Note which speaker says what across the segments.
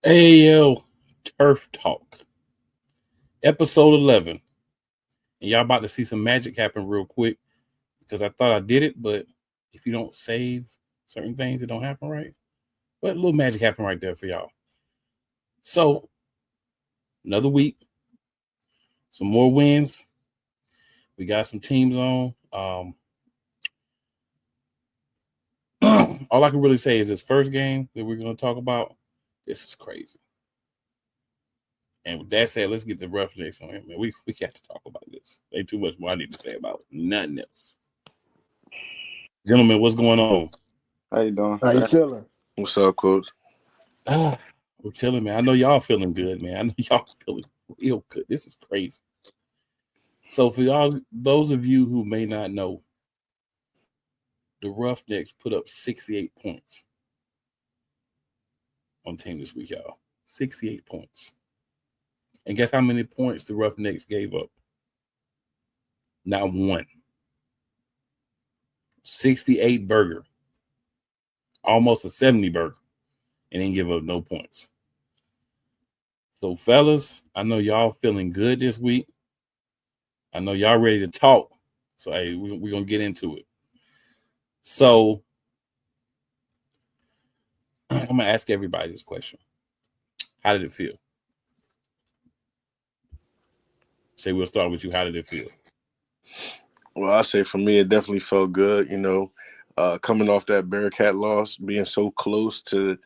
Speaker 1: AL Turf Talk, episode 11. And y'all about to see some magic happen real quick because I thought I did it, but if you don't save certain things, it don't happen right. But a little magic happened right there for y'all. So, another week, some more wins. We got some teams on. All I can really say is this first game that we're going to talk about, this is crazy. And with that said, let's get the Roughnecks on here, man. We got to talk about this. Ain't too much more I need to say about it. Nothing else. Gentlemen, what's going on?
Speaker 2: How you doing?
Speaker 3: How you feeling?
Speaker 2: What's up, Coach?
Speaker 1: I'm chilling, man. I know y'all feeling good, man. I know y'all feeling real good. This is crazy. So for y'all, those of you who may not know, the Roughnecks put up 68 points on team this week, y'all. 68 points. And guess how many points the Roughnecks gave up? Not one. 68 burger. Almost a 70 burger. And didn't give up no points. So, fellas, I know y'all feeling good this week. I know y'all ready to talk. So, hey, we're going to get into it. So, I'm going to ask everybody this question. How did it feel? Say, we'll start with you. How did it feel?
Speaker 2: Well, I say for me, it definitely felt good. Coming off that Bearcat loss, being so close to,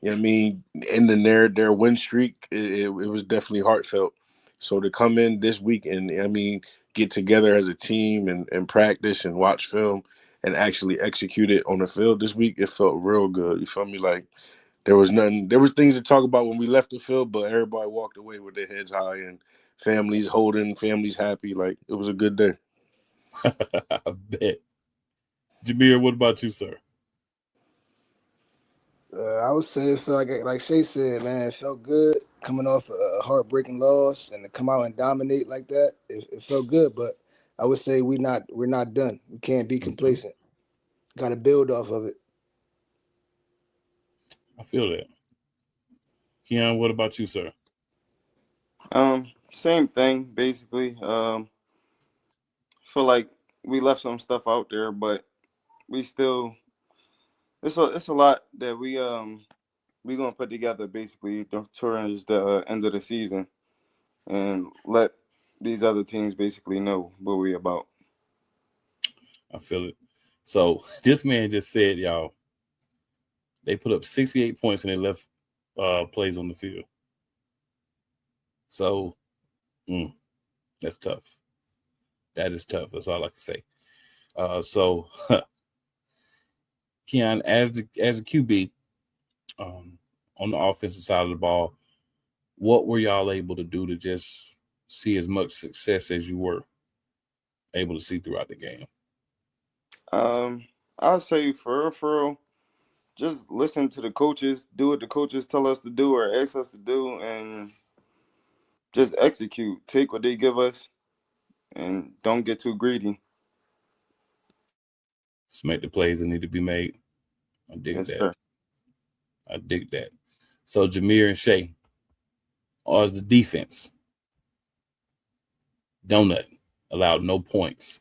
Speaker 2: ending their win streak, it was definitely heartfelt. So to come in this week and get together as a team and practice and watch film and actually execute it on the field this week, it felt real good. You feel me? Like there was things to talk about when we left the field, but everybody walked away with their heads high and families holding, families happy. Like it was a good day.
Speaker 1: I bet. Jameer, what about you, sir?
Speaker 3: I would say it felt like Shay said, man, it felt good coming off a heartbreaking loss and to come out and dominate like that. It felt good, but I would say we're not done. We can't be complacent. Got to build off of it.
Speaker 1: I feel that. Keon, what about you, sir?
Speaker 4: Same thing, basically. Feel like we left some stuff out there, but we still it's a lot that we gonna put together basically towards the end of the season and let these other teams basically know what we about.
Speaker 1: I feel it. So this man just said, y'all, they put up 68 points and they left plays on the field. So that's tough. That is tough. That's all I can say. So Keon, as a QB on the offensive side of the ball, what were y'all able to do to just see as much success as you were able to see throughout the game?
Speaker 4: I'll say for real, just listen to the coaches, do what the coaches tell us to do or ask us to do, and just execute. Take what they give us, and don't get too greedy.
Speaker 1: Just make the plays that need to be made. I dig that.
Speaker 4: Sir.
Speaker 1: I dig that. So Jameer and Shay, as the defense, Donut allowed no points.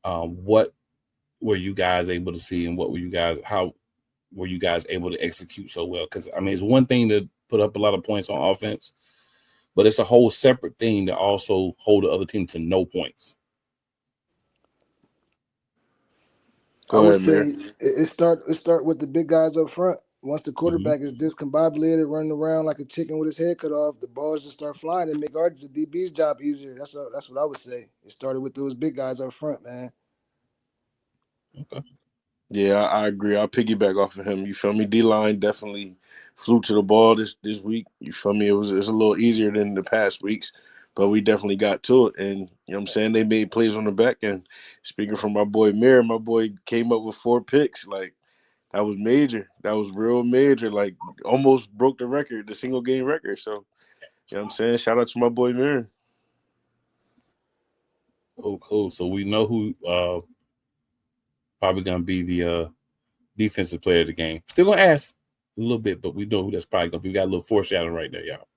Speaker 1: What were you guys able to see, and how were you guys able to execute so well? Because it's one thing to put up a lot of points on offense, but it's a whole separate thing to also hold the other team to no points.
Speaker 3: I would say it start with the big guys up front. Once the quarterback is discombobulated, running around like a chicken with his head cut off, the balls just start flying and make the DB's job easier. That's what I would say. It started with those big guys up front, man.
Speaker 1: Okay.
Speaker 2: Yeah, I agree. I'll piggyback off of him. You feel me? D-line definitely flew to the ball this week. You feel me? It's a little easier than the past weeks, but we definitely got to it. And, you know what I'm saying, they made plays on the back end. Speaking from my boy Mir, my boy came up with 4 picks. Like, that was major. That was real major. Like, almost broke the record, the single game record. So, you know what I'm saying? Shout out to my boy Mir.
Speaker 1: Oh, cool. So we know who probably going to be the defensive player of the game. Still going to ask, A little bit, but we know who that's probably gonna be. We got a little foreshadowing right there, y'all.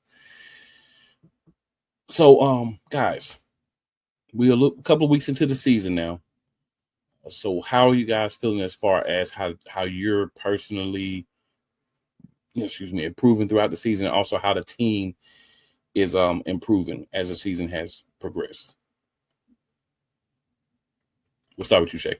Speaker 1: So, guys, we are a couple of weeks into the season now. So, how are you guys feeling as far as how you're personally, improving throughout the season, and also how the team is improving as the season has progressed? We'll start with you, Shay.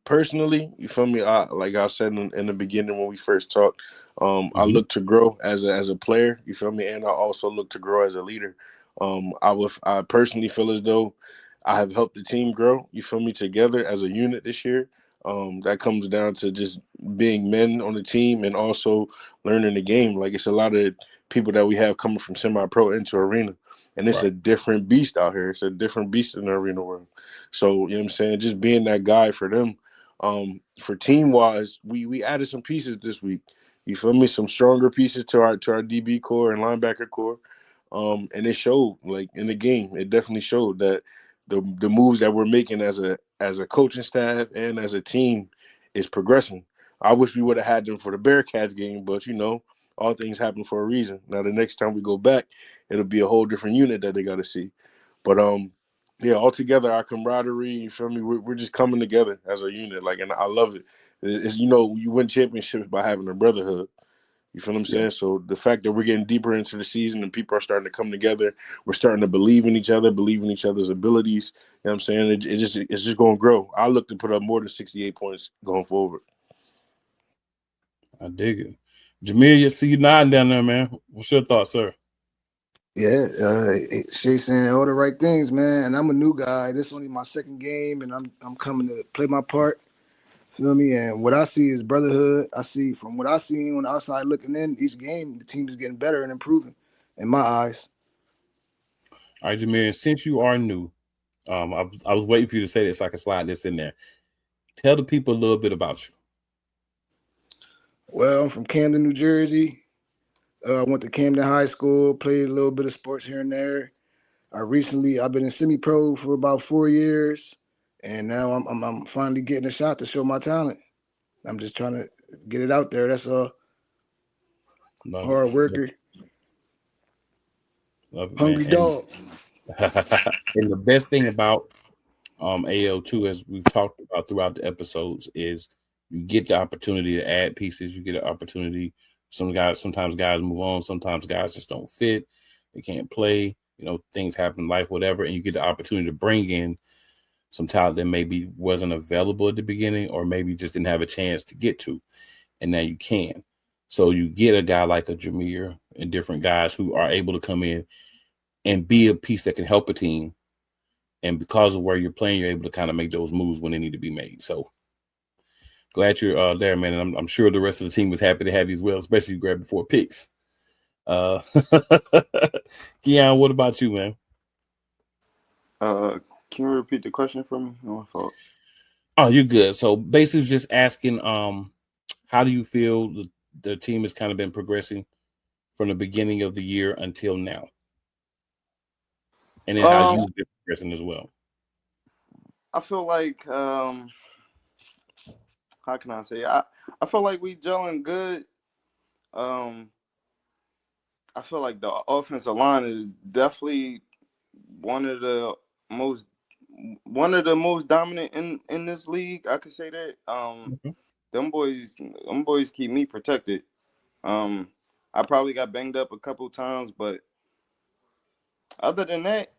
Speaker 2: Personally, you feel me? Like I said in the beginning when we first talked, I look to grow as a player. You feel me? And I also look to grow as a leader. I personally feel as though I have helped the team grow. You feel me? Together as a unit this year. That comes down to just being men on the team and also learning the game. Like it's a lot of people that we have coming from semi-pro into arena, and it's a different beast out here. It's a different beast in the arena world. So, you know what I'm saying? Just being that guy for them. For team wise, we added some pieces this week. You feel me? Some stronger pieces to our DB core and linebacker core. And it showed like in the game. It definitely showed that the moves that we're making as a coaching staff and as a team is progressing. I wish we would have had them for the Bearcats game, but all things happen for a reason. Now the next time we go back, it'll be a whole different unit that they got to see. But yeah, altogether, our camaraderie, you feel me? We're just coming together as a unit, like, and I love it. It's you win championships by having a brotherhood. You feel what I'm saying? So the fact that we're getting deeper into the season and people are starting to come together, we're starting to believe in each other, believe in each other's abilities. You know what I'm saying? It's just going to grow. I look to put up more than 68 points going forward.
Speaker 1: I dig it. Jameer, you see you nodding down there, man. What's your thoughts, sir?
Speaker 3: Yeah, Shay saying all the right things, man. And I'm a new guy. This is only my second game, and I'm coming to play my part. Feel me? And what I see is brotherhood. I see from what I see on the outside looking in, each game the team is getting better and improving, in my eyes.
Speaker 1: All right, Jameer. Since you are new, I was waiting for you to say this so I can slide this in there. Tell the people a little bit about you.
Speaker 3: Well, I'm from Camden, New Jersey. I went to Camden High School, played a little bit of sports here and there. I've been in semi-pro for about 4 years, and now I'm finally getting a shot to show my talent. I'm just trying to get it out there. That's all. Hard worker.
Speaker 1: Love it,
Speaker 3: Hungry
Speaker 1: man.
Speaker 3: dog.
Speaker 1: And the best thing about AL2, as we've talked about throughout the episodes, is you get the opportunity to add pieces. You get an opportunity. Sometimes guys move on. Sometimes guys just don't fit. They can't play. Things happen in life, whatever. And you get the opportunity to bring in some talent that maybe wasn't available at the beginning or maybe just didn't have a chance to get to. And now you can. So you get a guy like a Jameer and different guys who are able to come in and be a piece that can help a team. And because of where you're playing, you're able to kind of make those moves when they need to be made. So glad you're there, man. And I'm sure the rest of the team was happy to have you as well, especially you grabbing 4 picks. Keon, what about you, man?
Speaker 4: Can you repeat the question for me? No, my fault.
Speaker 1: Oh, you're good. So basically just asking, how do you feel the team has kind of been progressing from the beginning of the year until now? And then how you've been progressing as well.
Speaker 4: I feel like how can I say? I feel like we gelling good. I feel like the offensive line is definitely one of the most dominant in this league. I could say that. Them boys keep me protected. I probably got banged up a couple times, but other than that,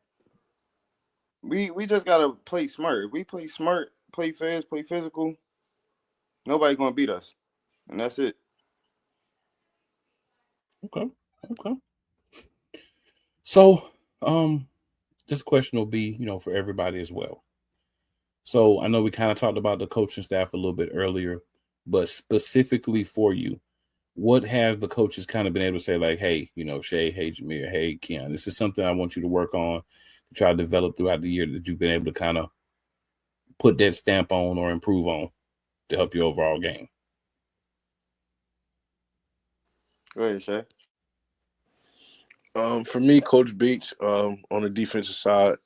Speaker 4: we just gotta play smart. If we play smart, play fast, play physical, nobody's gonna beat us, and that's it.
Speaker 1: Okay. So, this question will be, for everybody as well. So I know we kind of talked about the coaching staff a little bit earlier, but specifically for you, what have the coaches kind of been able to say, like, hey, Shay, hey, Jameer, hey, Keon, this is something I want you to work on, to try to develop throughout the year that you've been able to kind of put that stamp on or improve on to help your overall game?
Speaker 4: Go ahead, Shay.
Speaker 2: For me, Coach Bates, on the defensive side,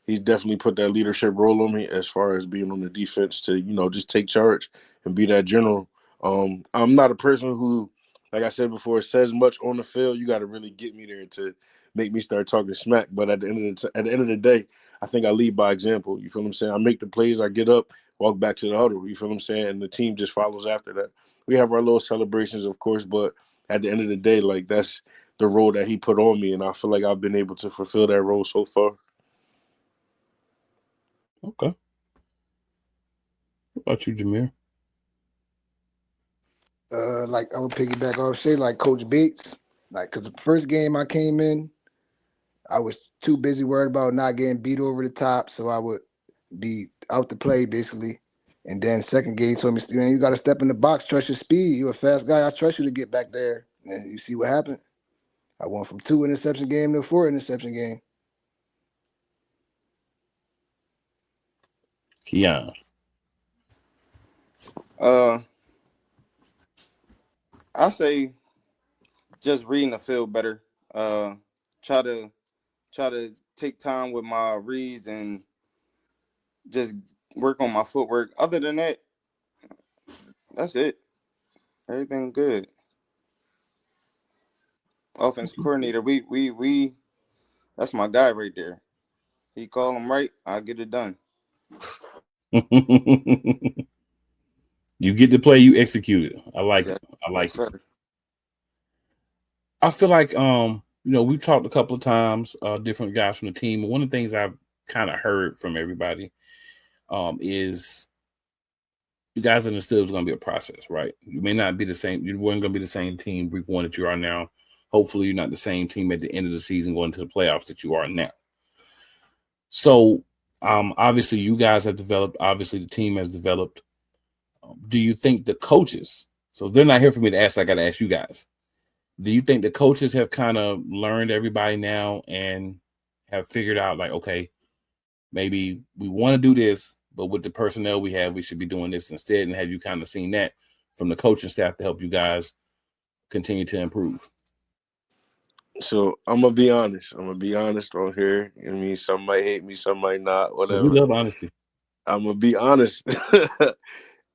Speaker 2: he's definitely put that leadership role on me as far as being on the defense to, just take charge and be that general. I'm not a person who, like I said before, says much on the field. You got to really get me there to make me start talking smack. But at the end of the day, I think I lead by example. You feel what I'm saying? I make the plays, I get up, walk back to the huddle. You feel what I'm saying? And the team just follows after that. We have our little celebrations, of course, but at the end of the day, like that's the role that he put on me, and I feel like I've been able to fulfill that role so far.
Speaker 1: Okay. What about you, Jameer?
Speaker 3: Like I would piggyback off Shay, like Coach Bates, like because the first game I came in, I was too busy worried about not getting beat over the top, so I would be out to play basically. And then second game told me, man, you got to step in the box, trust your speed. You're a fast guy. I trust you to get back there. And you see what happened. I went from 2 interception game to 4 interception game.
Speaker 1: Keon.
Speaker 4: I say just reading the field better. Try to take time with my reads and just work on my footwork. Other than that, that's it. Everything good. Offensive coordinator, we that's my guy right there. He call him right, I get it done.
Speaker 1: You get to play, you execute it. I like it. I like it. I feel like we've talked a couple of times, different guys from the team. One of the things I've kind of heard from everybody is you guys understood it was going to be a process, right? You may not be the same. You weren't going to be the same team week 1 that you are now. Hopefully, you're not the same team at the end of the season going to the playoffs that you are now. So, obviously, you guys have developed. Obviously, the team has developed. Do you think the coaches? So they're not here for me to ask. I got to ask you guys. Do you think the coaches have kind of learned everybody now and have figured out like, okay, maybe we want to do this, but with the personnel we have, we should be doing this instead? And have you kind of seen that from the coaching staff to help you guys continue to improve?
Speaker 2: So I'm gonna be honest. I'm gonna be honest on here. I mean, some might hate me, some might not.
Speaker 1: Well, we
Speaker 2: Whatever.
Speaker 1: love honesty.
Speaker 2: I'm gonna be honest.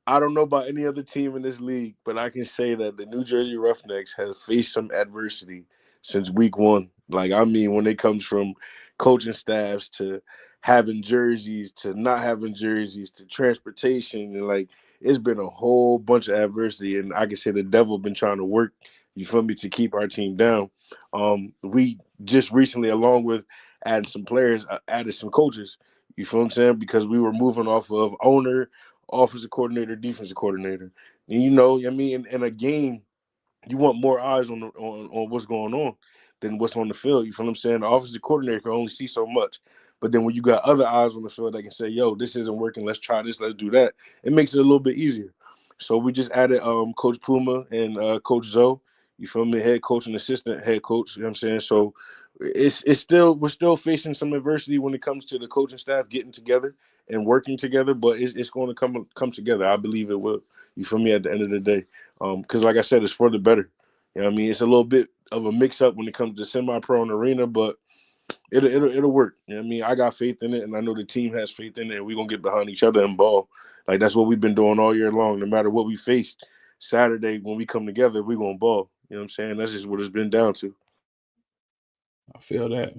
Speaker 2: I don't know about any other team in this league, but I can say that the New Jersey Roughnecks has faced some adversity since week 1. Like, I mean, when it comes from coaching staffs to having jerseys to not having jerseys to transportation, and like it's been a whole bunch of adversity. And I can say the devil been trying to work, you feel me, to keep our team down. We just recently, along with adding some players, added some coaches. You feel what I'm saying? Because we were moving off of owner, offensive coordinator, defensive coordinator. And I mean, in a game, you want more eyes on what's going on than what's on the field. You feel what I'm saying? The offensive coordinator can only see so much. But then when you got other eyes on the field that can say, yo, this isn't working, let's try this, let's do that, it makes it a little bit easier. So we just added Coach Puma and Coach Zoe. You feel me? Head coach and assistant head coach. You know what I'm saying? So it's still we're still facing some adversity when it comes to the coaching staff getting together and working together, but it's going to come together. I believe it will. You feel me? At the end of the day, because like I said, it's for the better. You know what I mean? It's a little bit of a mix up when it comes to semi-pro and arena, but it'll work. You know what I mean? I got faith in it, and I know the team has faith in it, and we're gonna get behind each other and ball. Like that's what we've been doing all year long. No matter what we faced, Saturday when we come together, we're gonna ball. You know what I'm saying? That's just what it's been down to.
Speaker 1: I feel that.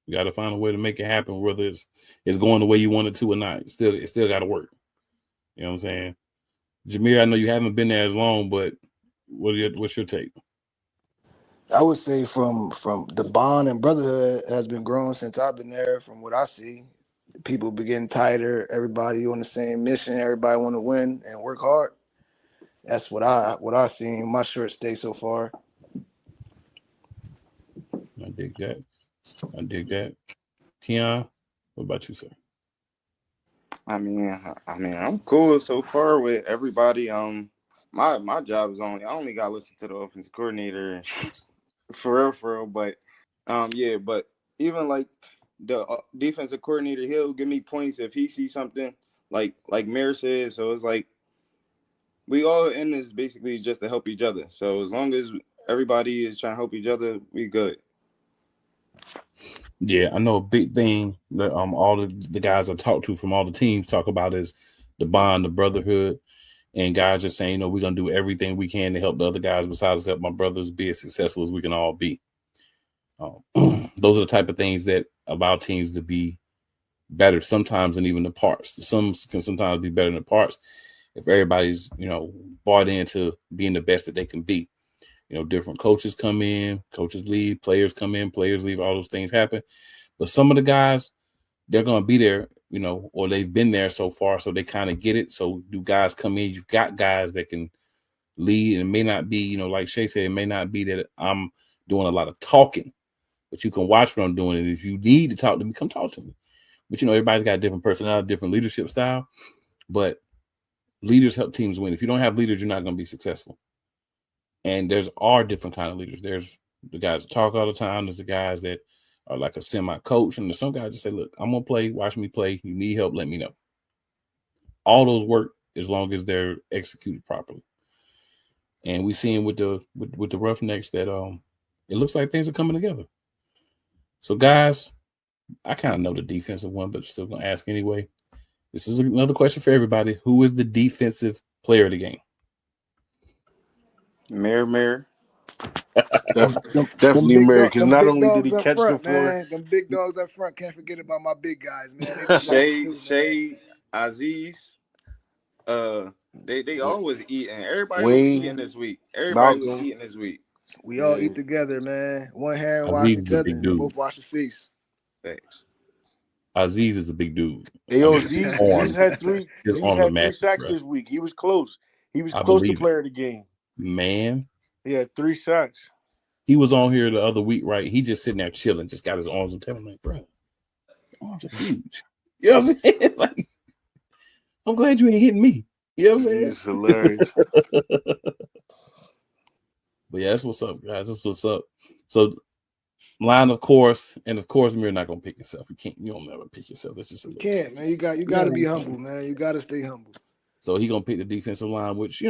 Speaker 1: You got to find a way to make it happen, whether it's going the way you want it to or not. It still got to work. You know what I'm saying? Jameer, I know you haven't been there as long, but what's your take?
Speaker 3: I would say from the bond and brotherhood has been growing since I've been there. From what I see, people be getting tighter. Everybody on the same mission. Everybody want to win and work hard. That's what I seen in my short stay so far.
Speaker 1: I dig that. Keon, what about you, sir?
Speaker 4: I mean, I'm cool so far with everybody. My job is I only got to listen to the offensive coordinator for real. But, yeah. But even like the defensive coordinator, he'll give me points if he sees something like Mayor said. So it's like we all in this basically just to help each other. So as long as everybody is trying to help each other, we good.
Speaker 1: Yeah, I know a big thing that all the guys I talk to from all the teams talk about is the bond, the brotherhood. and guys are saying, we're gonna do everything we can to help the other guys besides help my brothers be as successful as we can all be. Those are the type of things that allow teams to be better sometimes than even the parts. Some can sometimes be better than the parts if everybody's, bought into being the best that they can be. Different coaches come in, coaches leave, players come in, players leave, all those things happen. But some of the guys, they're going to be there, or they've been there so far, so they kind of get it. So do guys come in? You've got guys that can lead, and it may not be, like Shay said, it may not be that I'm doing a lot of talking, but you can watch what I'm doing. And if you need to talk to me, come talk to me. But, everybody's got a different personality, different leadership style. But leaders help teams win. If you don't have leaders, you're not going to be successful. And there's all different kind of leaders. There's the guys that talk all the time. There's the guys that are like a semi-coach. And there's some guys that say, look, I'm going to play. Watch me play. You need help, let me know. All those work as long as they're executed properly. And we see with the Roughnecks that it looks like things are coming together. So, guys, I kind of know the defensive one, but still going to ask anyway. This is another question for everybody. Who is the defensive player of the game?
Speaker 4: Mayor.
Speaker 2: Definitely Mary, because not only did he catch the floor,
Speaker 3: man, them big dogs up front. Can't forget about my big guys, man.
Speaker 4: Shady, Aziz, they always eating. Everybody was eating this week. We
Speaker 3: all eat together, man. One hand wash each other, and both wash the face.
Speaker 4: Thanks.
Speaker 1: Aziz is a big dude.
Speaker 2: Aziz had three sacks this week. He was close. He was close to player of the game.
Speaker 1: Man.
Speaker 2: He had 3 sacks.
Speaker 1: He was on here the other week, right? He just sitting there chilling, just got his arms and telling me, bro, arms are huge. You know what I'm saying? Like, I'm glad you ain't hitting me. You know what I'm saying?
Speaker 2: It's hilarious.
Speaker 1: But yeah, that's what's up, guys. That's what's up. So line, of course, and of course, you're not gonna pick yourself. You don't never pick yourself. That's just
Speaker 3: you can't, man. You got to be humble, man. You got to stay humble.
Speaker 1: So he gonna pick the defensive line, which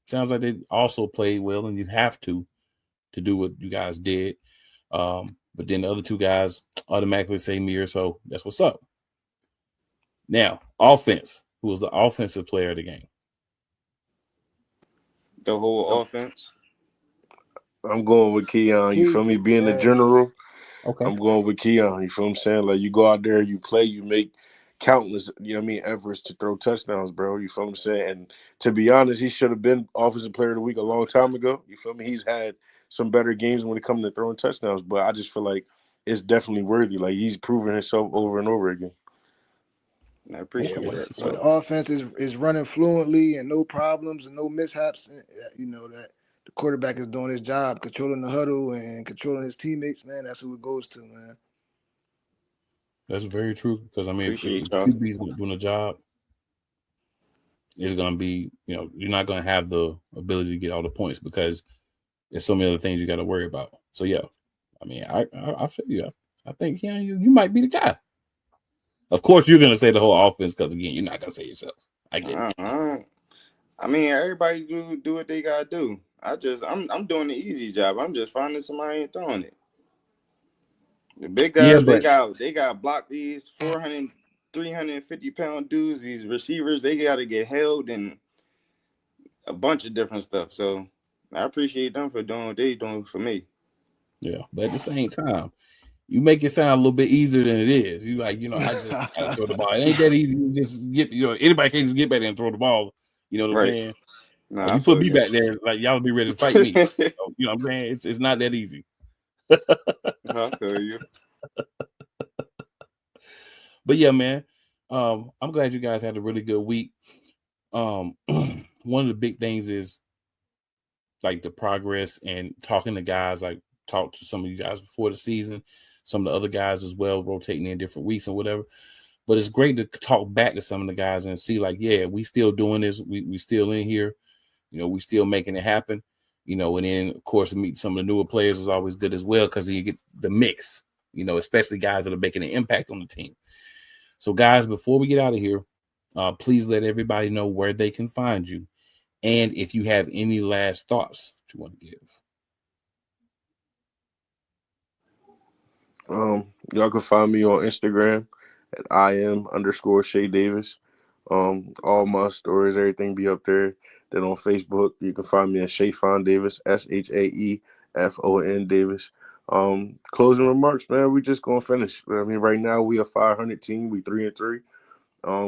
Speaker 1: sounds like they also played well, and you have to do what you guys did. But then the other 2 guys automatically say Mir, so that's what's up. Now, offense. Who was the offensive player of the game?
Speaker 4: The whole offense.
Speaker 2: I'm going with Keon. You feel me? Being a general,
Speaker 1: okay.
Speaker 2: I'm going with Keon. You feel what I'm saying? Like, you go out there, you play, you make countless, efforts to throw touchdowns, bro. You feel what I'm saying? And to be honest, he should have been offensive player of the week a long time ago. You feel me? He's had some better games when it comes to throwing touchdowns, but I just feel like it's definitely worthy. Like, he's proven himself over and over again.
Speaker 4: I appreciate that.
Speaker 3: So the offense is running fluently and no problems and no mishaps. That the quarterback is doing his job, controlling the huddle and controlling his teammates. Man, that's who it goes to, man.
Speaker 1: That's very true, because if the QB's doing a job, it's going to be, you're not going to have the ability to get all the points because there's so many other things you got to worry about. So yeah, I feel you. I think you might be the guy. Of course, you're going to say the whole offense because, again, you're not going to say yourself. I get it.
Speaker 4: Everybody do what they got to do. I'm doing the easy job. I'm just finding somebody and throwing it. The big guys, they got blocked these 400, 350-pound dudes, these receivers, they got to get held and a bunch of different stuff. So I appreciate them for doing what they doing for me.
Speaker 1: Yeah, but at the same time, you make it sound a little bit easier than it is. You I just gotta throw the ball. It ain't that easy. You just get, anybody can just get back there and throw the ball. You know what I'm saying? Nah, you put me back there, like y'all be ready to fight me. You know what I'm saying? It's not that easy.
Speaker 4: I feel you.
Speaker 1: But yeah, man, I'm glad you guys had a really good week. One of the big things is like the progress and talking to guys. Like, talk to some of you guys before the season, some of the other guys as well, rotating in different weeks and whatever. But it's great to talk back to some of the guys and see, like, yeah, we still doing this. We still in here. We still making it happen. And then, of course, meet some of the newer players is always good as well because you get the mix, especially guys that are making an impact on the team. So, guys, before we get out of here, please let everybody know where they can find you. And if you have any last thoughts that you want to give.
Speaker 2: Y'all can find me on Instagram at IM_Shay Davis. All my stories, everything be up there. Then on Facebook, you can find me at Shafon Davis, SHAEFON Davis. Closing remarks, man. We just gonna finish. I mean, right now we a 500 team. We 3-3.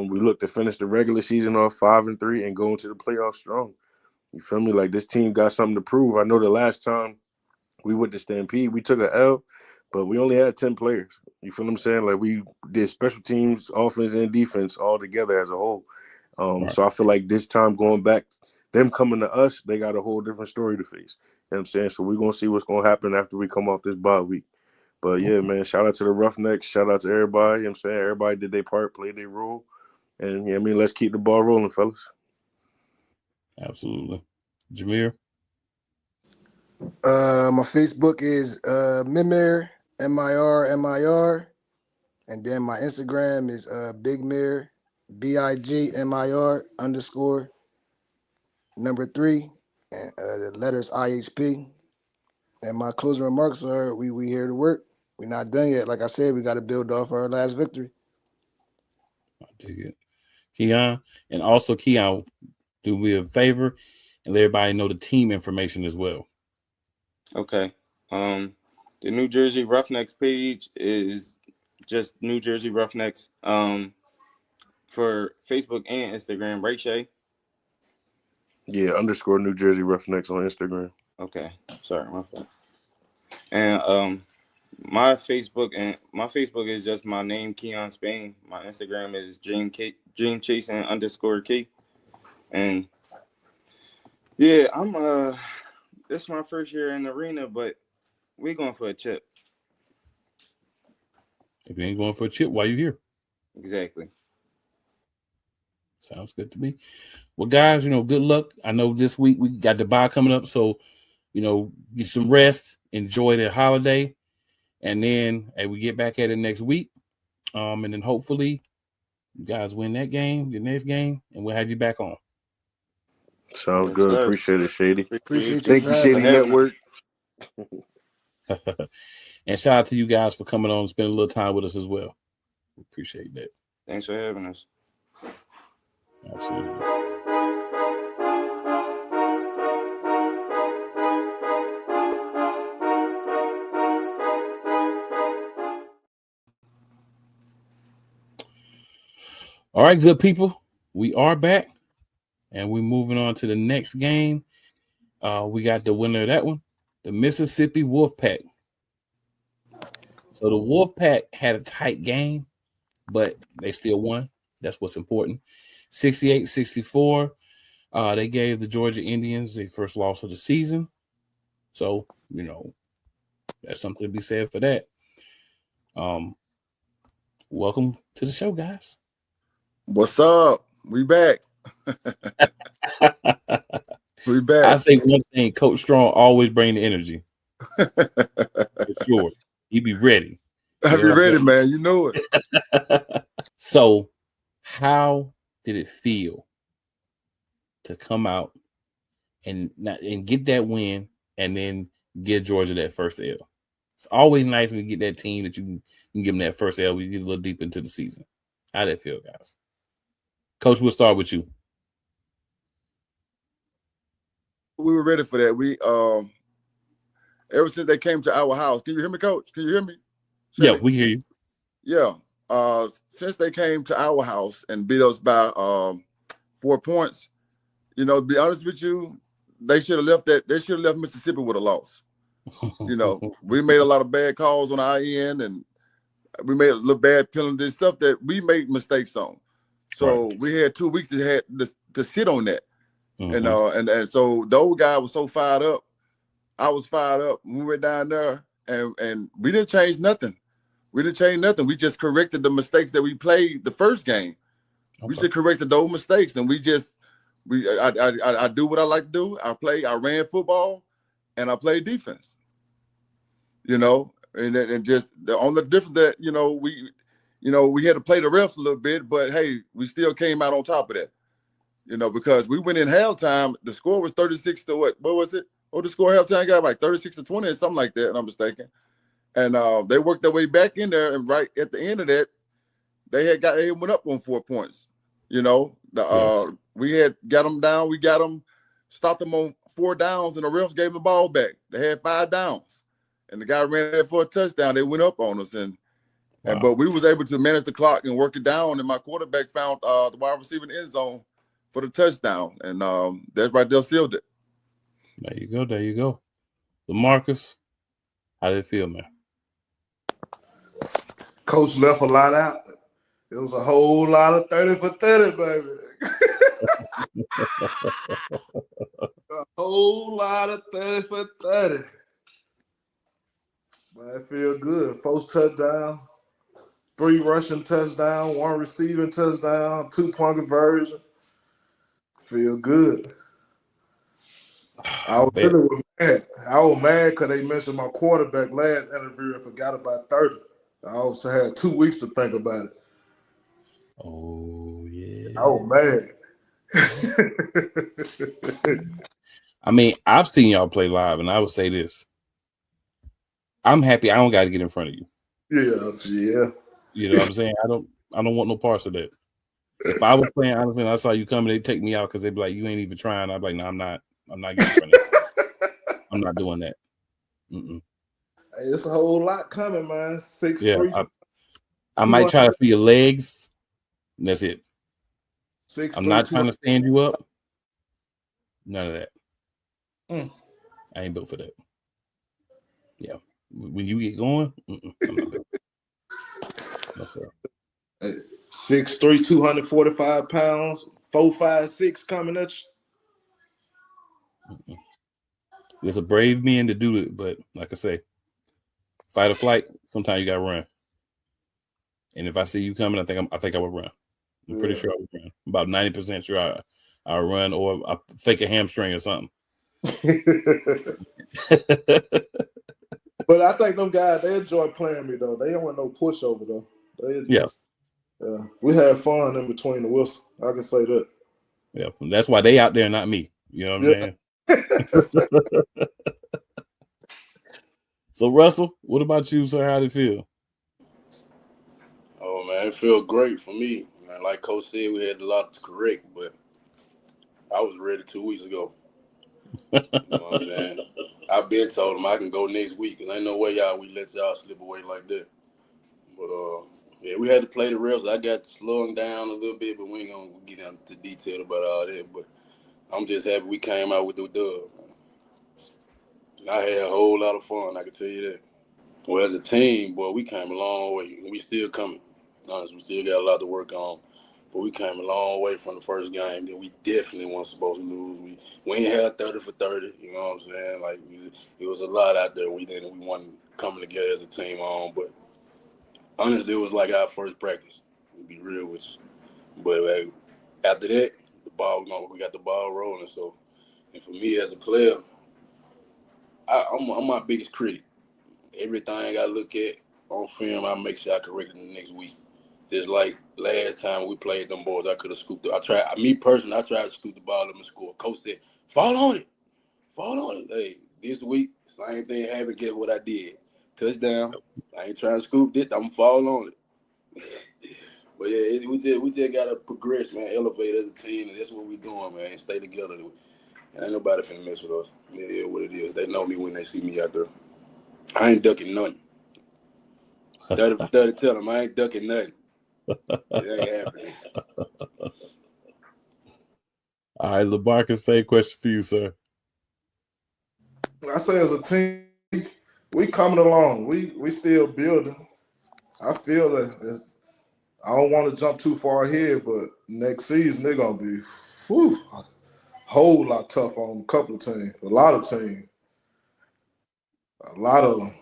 Speaker 2: We look to finish the regular season off 5-3 and go into the playoffs strong. You feel me? Like this team got something to prove. I know the last time we went to Stampede, we took a L, but we only had 10 players. You feel what I'm saying? Like we did special teams, offense and defense all together as a whole.
Speaker 1: Right.
Speaker 2: So I feel like this time going back, them coming to us, they got a whole different story to face. You know what I'm saying? So we're going to see what's going to happen after we come off this bye week. But yeah, man, shout out to the Roughnecks. Shout out to everybody. You know what I'm saying? Everybody did their part, played their role. And yeah, I mean, let's keep the ball rolling, fellas.
Speaker 1: Absolutely. Jameer?
Speaker 3: My Facebook is Mimir, MIR. And then my Instagram is Bigmir, BIGMIR _3, and the letters IHP. And my closing remarks are we here to work. We're not done yet. Like I said, we got to build off our last victory.
Speaker 1: I dig it. Keon, and also Keon, do me a favor and let everybody know the team information as well.
Speaker 4: Okay. The New Jersey Roughnecks page is just New Jersey Roughnecks. For Facebook and Instagram, right, Shay?
Speaker 2: Yeah, _ New Jersey Roughnecks on Instagram.
Speaker 4: Okay. Sorry, my fault. And my Facebook is just my name, Keon Spain. My Instagram is Dream Chasing _K. And yeah, I'm this is my first year in the arena, but we going for a chip.
Speaker 1: If you ain't going for a chip, why you here?
Speaker 4: Exactly.
Speaker 1: Sounds good to me. Well, guys, good luck. I know this week we got the bye coming up, so get some rest, enjoy the holiday, and then we get back at it next week. And then hopefully you guys win that game, the next game, and we'll have you back on.
Speaker 2: Sounds good. Sir. Appreciate it, Shady.
Speaker 3: Appreciate
Speaker 2: Thank you, Shady Network.
Speaker 1: And shout out to you guys for coming on and spending a little time with us as well. We appreciate that.
Speaker 4: Thanks for having us.
Speaker 1: Absolutely. All right, good people. We are back, and we're moving on to the next game. We got the winner of that one, the Mississippi Wolfpack. So the Wolfpack had a tight game, but they still won. That's what's important. 68-64. They gave the Georgia Indians their first loss of the season. So, that's something to be said for that. Welcome to the show, guys.
Speaker 5: What's up? We back. We back.
Speaker 1: I say one thing, Coach Strong always bring the energy. For sure. He be ready.
Speaker 5: I be ready, man. You know it.
Speaker 1: So, how did it feel to come out and get that win and then give Georgia that first L? It's always nice when you get that team that you can give them that first L. We get a little deep into the season. How did it feel, guys? Coach, we'll start with you.
Speaker 5: We were ready for that. We ever since they came to our house. Can you hear me, Coach? Can you hear me?
Speaker 1: Yeah, we hear you.
Speaker 5: Yeah. Since they came to our house and beat us by 4 points, to be honest with you, they should have left Mississippi with a loss. We made a lot of bad calls on our end, and we made a little bad penalties, stuff that we made mistakes on. So we had 2 weeks to sit on that. Mm-hmm. And so the old guy was so fired up. I was fired up. We went down there and we didn't change nothing. We just corrected the mistakes that we played the first game. Okay. We just corrected those mistakes, and I do what I like to do. I ran football and I played defense. And just the only difference that we had to play the refs a little bit, but hey, we still came out on top of that. Because we went in halftime, the score was 36 to what was it? The score halftime got like 36-20 or something like that, and I'm mistaken. And they worked their way back in there, and right at the end of that, they went up on 4 points. You know, we had got them down. We got them, stopped them on 4 downs, and the refs gave them the ball back. They had 5 downs, and the guy ran there for a touchdown. They went up on us, but we was able to manage the clock and work it down. And my quarterback found the wide receiver in the end zone for the touchdown, and that's right there sealed it.
Speaker 1: There you go. There you go. LaMarcus, how did it feel, man?
Speaker 6: Coach left a lot out. It was a whole lot of 30 for 30, baby. A whole lot of 30 for 30. But it feel good. 4 touchdowns, 3 rushing touchdowns, 1 receiving touchdown, 2-point conversion. Feel good. I was mad. I was mad because they mentioned my quarterback last interview and forgot about 30. I also had 2 weeks to think about it.
Speaker 1: Oh, yeah.
Speaker 6: I was mad.
Speaker 1: I mean, I've seen y'all play live, and I would say this. I'm happy I don't got to get in front of you.
Speaker 6: Yeah.
Speaker 1: You know what I'm saying? I don't want no parts of that. If I was playing Anderson, I saw you coming, they'd take me out because they'd be like, you ain't even trying. I'd be like, no, I'm not getting in front of you. I'm not doing that. Mm-mm.
Speaker 6: Hey, it's a whole lot coming, man. 6'3".
Speaker 1: I might try to feel your legs. And that's it.
Speaker 6: 6'3".
Speaker 1: I'm not trying to stand you up. None of that. I ain't built for that. Yeah. When you get going, I'm not built. No, sir.
Speaker 6: 6'3", 245 pounds, 4'5'6" coming at you.
Speaker 1: There's a brave men to do it, but like I say, fight or flight, sometimes you gotta run. And if I see you coming, I think I would run. I'm pretty sure I would run. About 90% sure I'll run, or I fake a hamstring or something.
Speaker 6: But I think them guys, they enjoy playing me though. They don't want no pushover though. Yeah. We had fun in between the whistle. I can say that.
Speaker 1: Yeah, that's why they out there, not me. You know what I'm saying? So Russell, what about you, sir? How did it feel?
Speaker 7: Oh man, it felt great for me. Man, like Coach said, we had a lot to correct, but I was ready 2 weeks ago. You know what I'm saying? I've been told them I can go next week, and ain't no way we let y'all slip away like that. But yeah, we had to play the refs. I got to slow them down a little bit, but we ain't gonna get into detail about all that. But I'm just happy we came out with the dub. And I had a whole lot of fun, I can tell you that. Well, as a team, boy, we came a long way. We still coming. Honestly, we still got a lot to work on. But we came a long way from the first game that we definitely weren't supposed to lose. We ain't had 30 for 30, you know what I'm saying? Like, it was a lot out there we wasn't coming together as a team on. But honestly, it was like our first practice, to be real with you. But after that, we got the ball rolling. So, and for me as a player, I'm my biggest critic. Everything I got to look at on film, I make sure I correct it the next week. Just like last time we played them boys, I could have scooped it. I tried to scoop the ball up and score. Coach said, fall on it. Hey, this week, same thing happened. Guess what I did? Touchdown. I ain't trying to scoop it. I'm fall on it. But yeah, we just got to progress, man, elevate as a team, and that's what we doing, man. Stay together. And ain't nobody finna mess with us. It is what it is. They know me when they see me out there. I ain't ducking nothing. 30 for 30, tell them I ain't ducking nothing. It ain't happening.
Speaker 1: All right, LaMarcus, same question for you, sir.
Speaker 6: I say as a team, we coming along. We still building. I feel that I don't want to jump too far ahead, but next season they're gonna be a whole lot tough on a couple of teams, a lot of teams. A lot of them.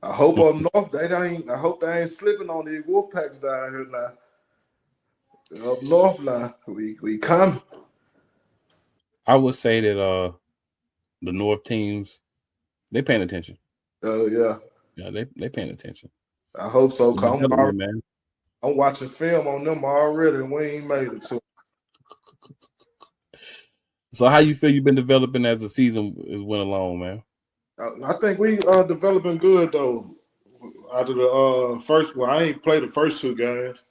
Speaker 6: I hope up north I hope they ain't slipping on these Wolfpacks down here now. Up north now, we come.
Speaker 1: I would say that the North teams, they paying attention.
Speaker 6: Oh yeah.
Speaker 1: Yeah, they paying attention.
Speaker 6: I hope so.
Speaker 1: Man.
Speaker 6: I'm watching film on them already, and we ain't made it to.
Speaker 1: So how you feel you've been developing as the season went along, man?
Speaker 6: I think we are developing good though. Out of the first, I ain't played the first 2 games,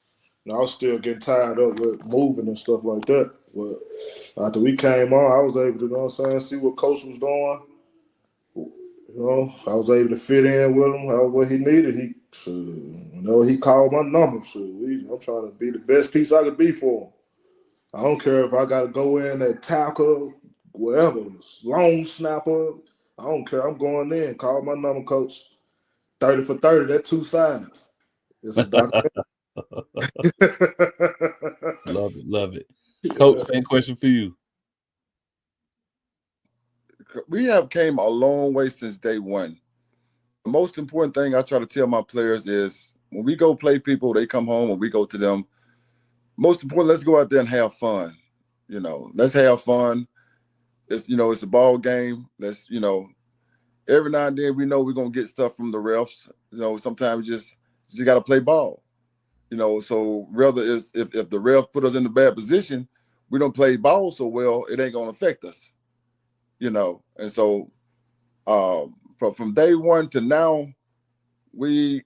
Speaker 6: I was still getting tired of with moving and stuff like that. But after we came on, I was able to, you know what I'm saying, see what Coach was doing. I was able to fit in with him, what he needed. He called my number. I'm trying to be the best piece I could be for him. I don't care if I got to go in at tackle, whatever, long snapper. I don't care. I'm going in. Call my number, Coach. 30 for 30. That's 2 sides. It's about
Speaker 1: Love it. Coach, same question for you.
Speaker 5: We have came a long way since day one. The most important thing I try to tell my players is when we go play people, they come home and we go to them. Most important, let's go out there and have fun. Let's have fun. It's a ball game. Let's, every now and then we know we're gonna get stuff from the refs. Sometimes you just gotta play ball. So rather is if the ref put us in a bad position, we don't play ball so well, it ain't gonna affect us. And so from day one to now, we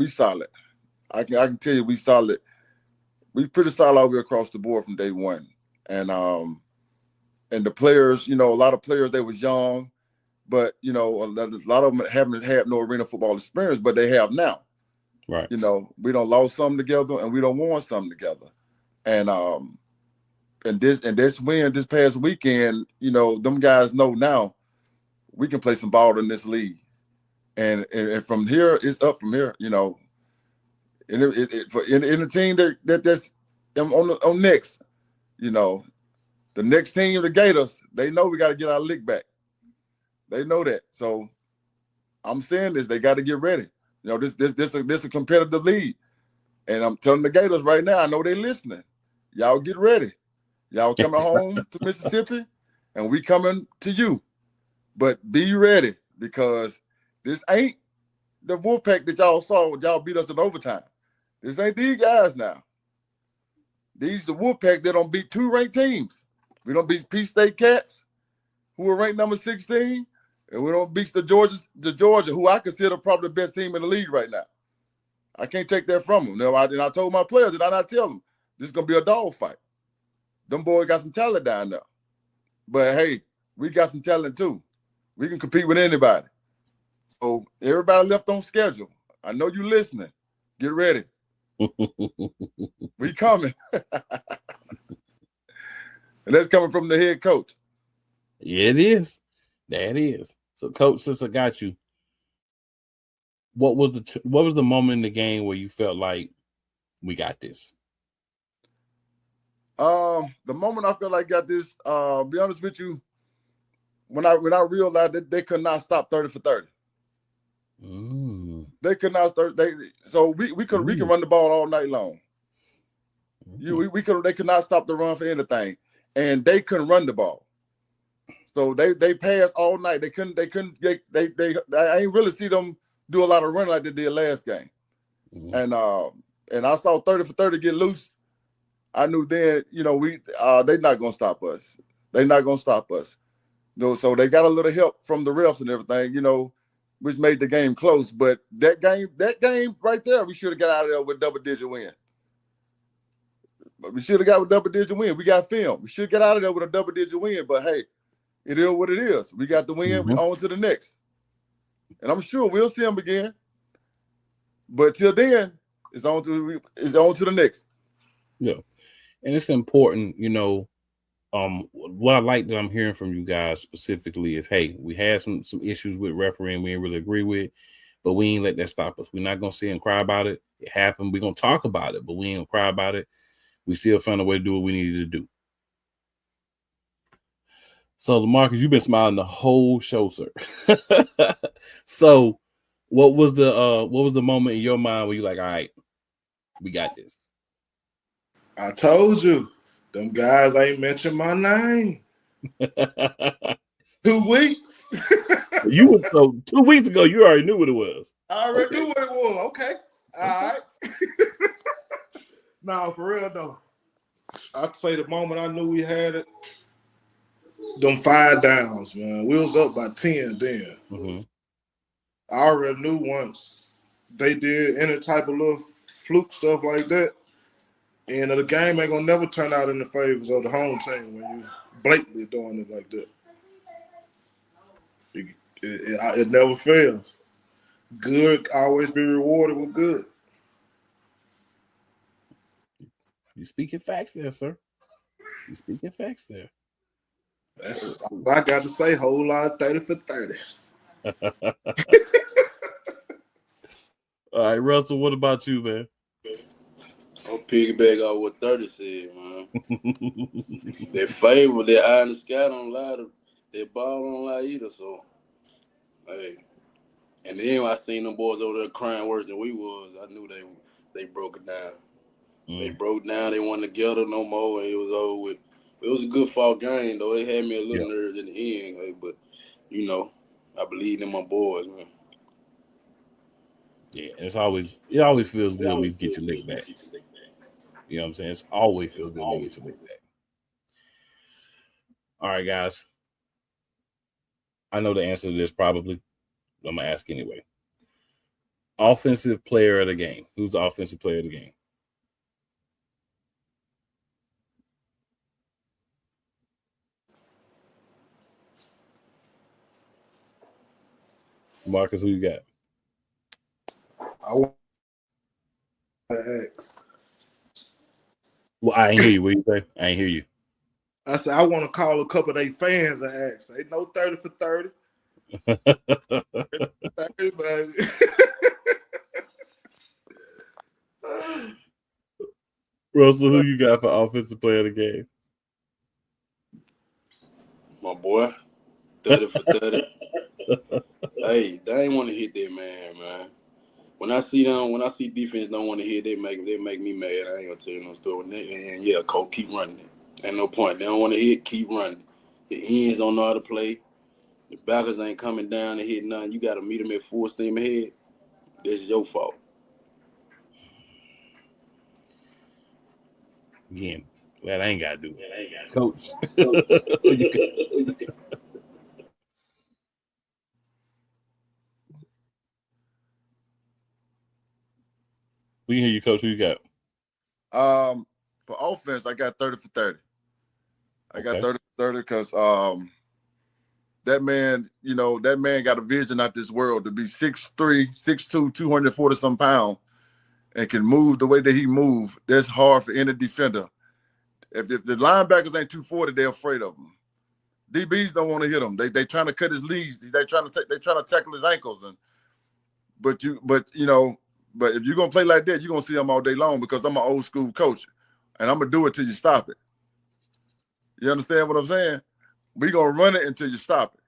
Speaker 5: solid. I can tell you we solid. We pretty solid all the way across the board from day one. And the players, a lot of players, they was young, but a lot of them haven't had no arena football experience, but they have now.
Speaker 1: Right.
Speaker 5: We don't lost something together and we don't won something together. And this win this past weekend, them guys know now we can play some ball in this league. And from here, it's up from here, And in the team that's on next, the next team, the Gators, they know we got to get our lick back. They know that. So I'm saying this, they got to get ready. This a competitive league. And I'm telling the Gators right now, I know they're listening. Y'all get ready. Y'all coming home to Mississippi, and we coming to you. But be ready, because this ain't the Wolfpack that y'all saw. Y'all beat us in overtime. This ain't these guys now. These the Wolfpack that don't beat 2 ranked teams. We don't beat Peach State Cats, who are ranked number 16, and we don't beat the Georgia, who I consider probably the best team in the league right now. I can't take that from them. I told my players, did I not tell them this is gonna be a dog fight? Them boys got some talent down there. But hey, we got some talent too. We can compete with anybody. So everybody left on schedule. I know you listening. Get ready. We coming. And that's coming from the head coach.
Speaker 1: Yeah, it is. That is. So, Coach, since I got you, what was the moment in the game where you felt like we got this?
Speaker 5: The moment I felt like I got this, be honest with you, when I realized that they could not stop 30 for 30. They could not start. We can run the ball all night long. They could not stop the run for anything, and they couldn't run the ball. So they passed all night. They couldn't. I ain't really see them do a lot of running like they did last game. And I saw 30 for 30 get loose. I knew then, they're not gonna stop us. They're not gonna stop us. So they got a little help from the refs and everything, which made the game close. But that game right there, we should have got out of there with double-digit win. We should have got with double-digit win. We got film. We should get out of there with a double-digit win. But hey, it is what it is. We got the win. We on to the next. And I'm sure we'll see them again. But till then, it's on to the next.
Speaker 1: Yeah. And it's important, what I like that I'm hearing from you guys specifically is, hey, we had some issues with refereeing we didn't really agree with, but we ain't let that stop us. We're not going to sit and cry about it. It happened. We're going to talk about it, but we ain't going to cry about it. We still found a way to do what we needed to do. So, LaMarcus, you've been smiling the whole show, sir. So, what was the moment in your mind where you're like, all right, we got this?
Speaker 6: I told you, them guys ain't mentioned my name. 2 weeks.
Speaker 1: 2 weeks ago, you already knew what it was.
Speaker 6: I already knew what it was. Okay. All right. No, for real though. I'd say the moment I knew we had it, them 5 downs, man. We was up by 10 then.
Speaker 1: Mm-hmm.
Speaker 6: I already knew once they did any type of little fluke stuff like that, And the game ain't gonna never turn out in the favors of the home team when you blatantly doing it like that. It never fails. Good always be rewarded with good.
Speaker 1: You speaking facts there, sir. You speaking facts there.
Speaker 6: That's all I got to say. Whole lot of 30 for 30.
Speaker 1: All right, Russell, what about you, man?
Speaker 7: I'll piggyback off what 30 said, man. Their favor, their eye in the sky don't lie. Their ball don't lie either. So, hey. And then I seen them boys over there crying worse than we was. I knew they broke it down. They broke down. They won together no more, and it was over with. It was a good fall game, though. They had me a little nervous in the end, but, I believe in my boys, man.
Speaker 1: Yeah, it always feels good when you get your lick back. You know what I'm saying? It's always feels good when you get your lick back. All right, guys. I know the answer to this probably. I'm going to ask anyway. Offensive player of the game. Who's the offensive player of the game? Marcus, who you got?
Speaker 6: I want to ask.
Speaker 1: Well, I ain't hear you. What you say? I ain't hear you.
Speaker 6: I said I want to call a couple of their fans and ask. They know 30 for 30. 30, baby.
Speaker 1: Russell, who you got for offensive player of the game?
Speaker 7: My boy, 30 for 30. Hey, they ain't want to hit that man. When I see defense don't want to hit, they make me mad. I ain't gonna tell you no story. And yeah, Cole, keep running it. Ain't no point. They don't want to hit, keep running. The ends don't know how to play. The backers ain't coming down and hit nothing. You got to meet them at full steam ahead. That's your fault.
Speaker 1: Again, well, I ain't got to do it. Coach. We can hear you, Coach. Who you got?
Speaker 5: For offense, I got 30 for 30. I got 30 for 30 because that man got a vision out this world to be 6'3", 6'2", 240-some pounds and can move the way that he moved. That's hard for any defender. If the linebackers ain't 240, they're afraid of him. DBs don't want to hit him. They trying to cut his leads. They trying to tackle his ankles. But if you're gonna play like that, you're gonna see him all day long because I'm an old school coach, and I'm gonna do it till you stop it. You understand what I'm saying? We're gonna run it until you stop it.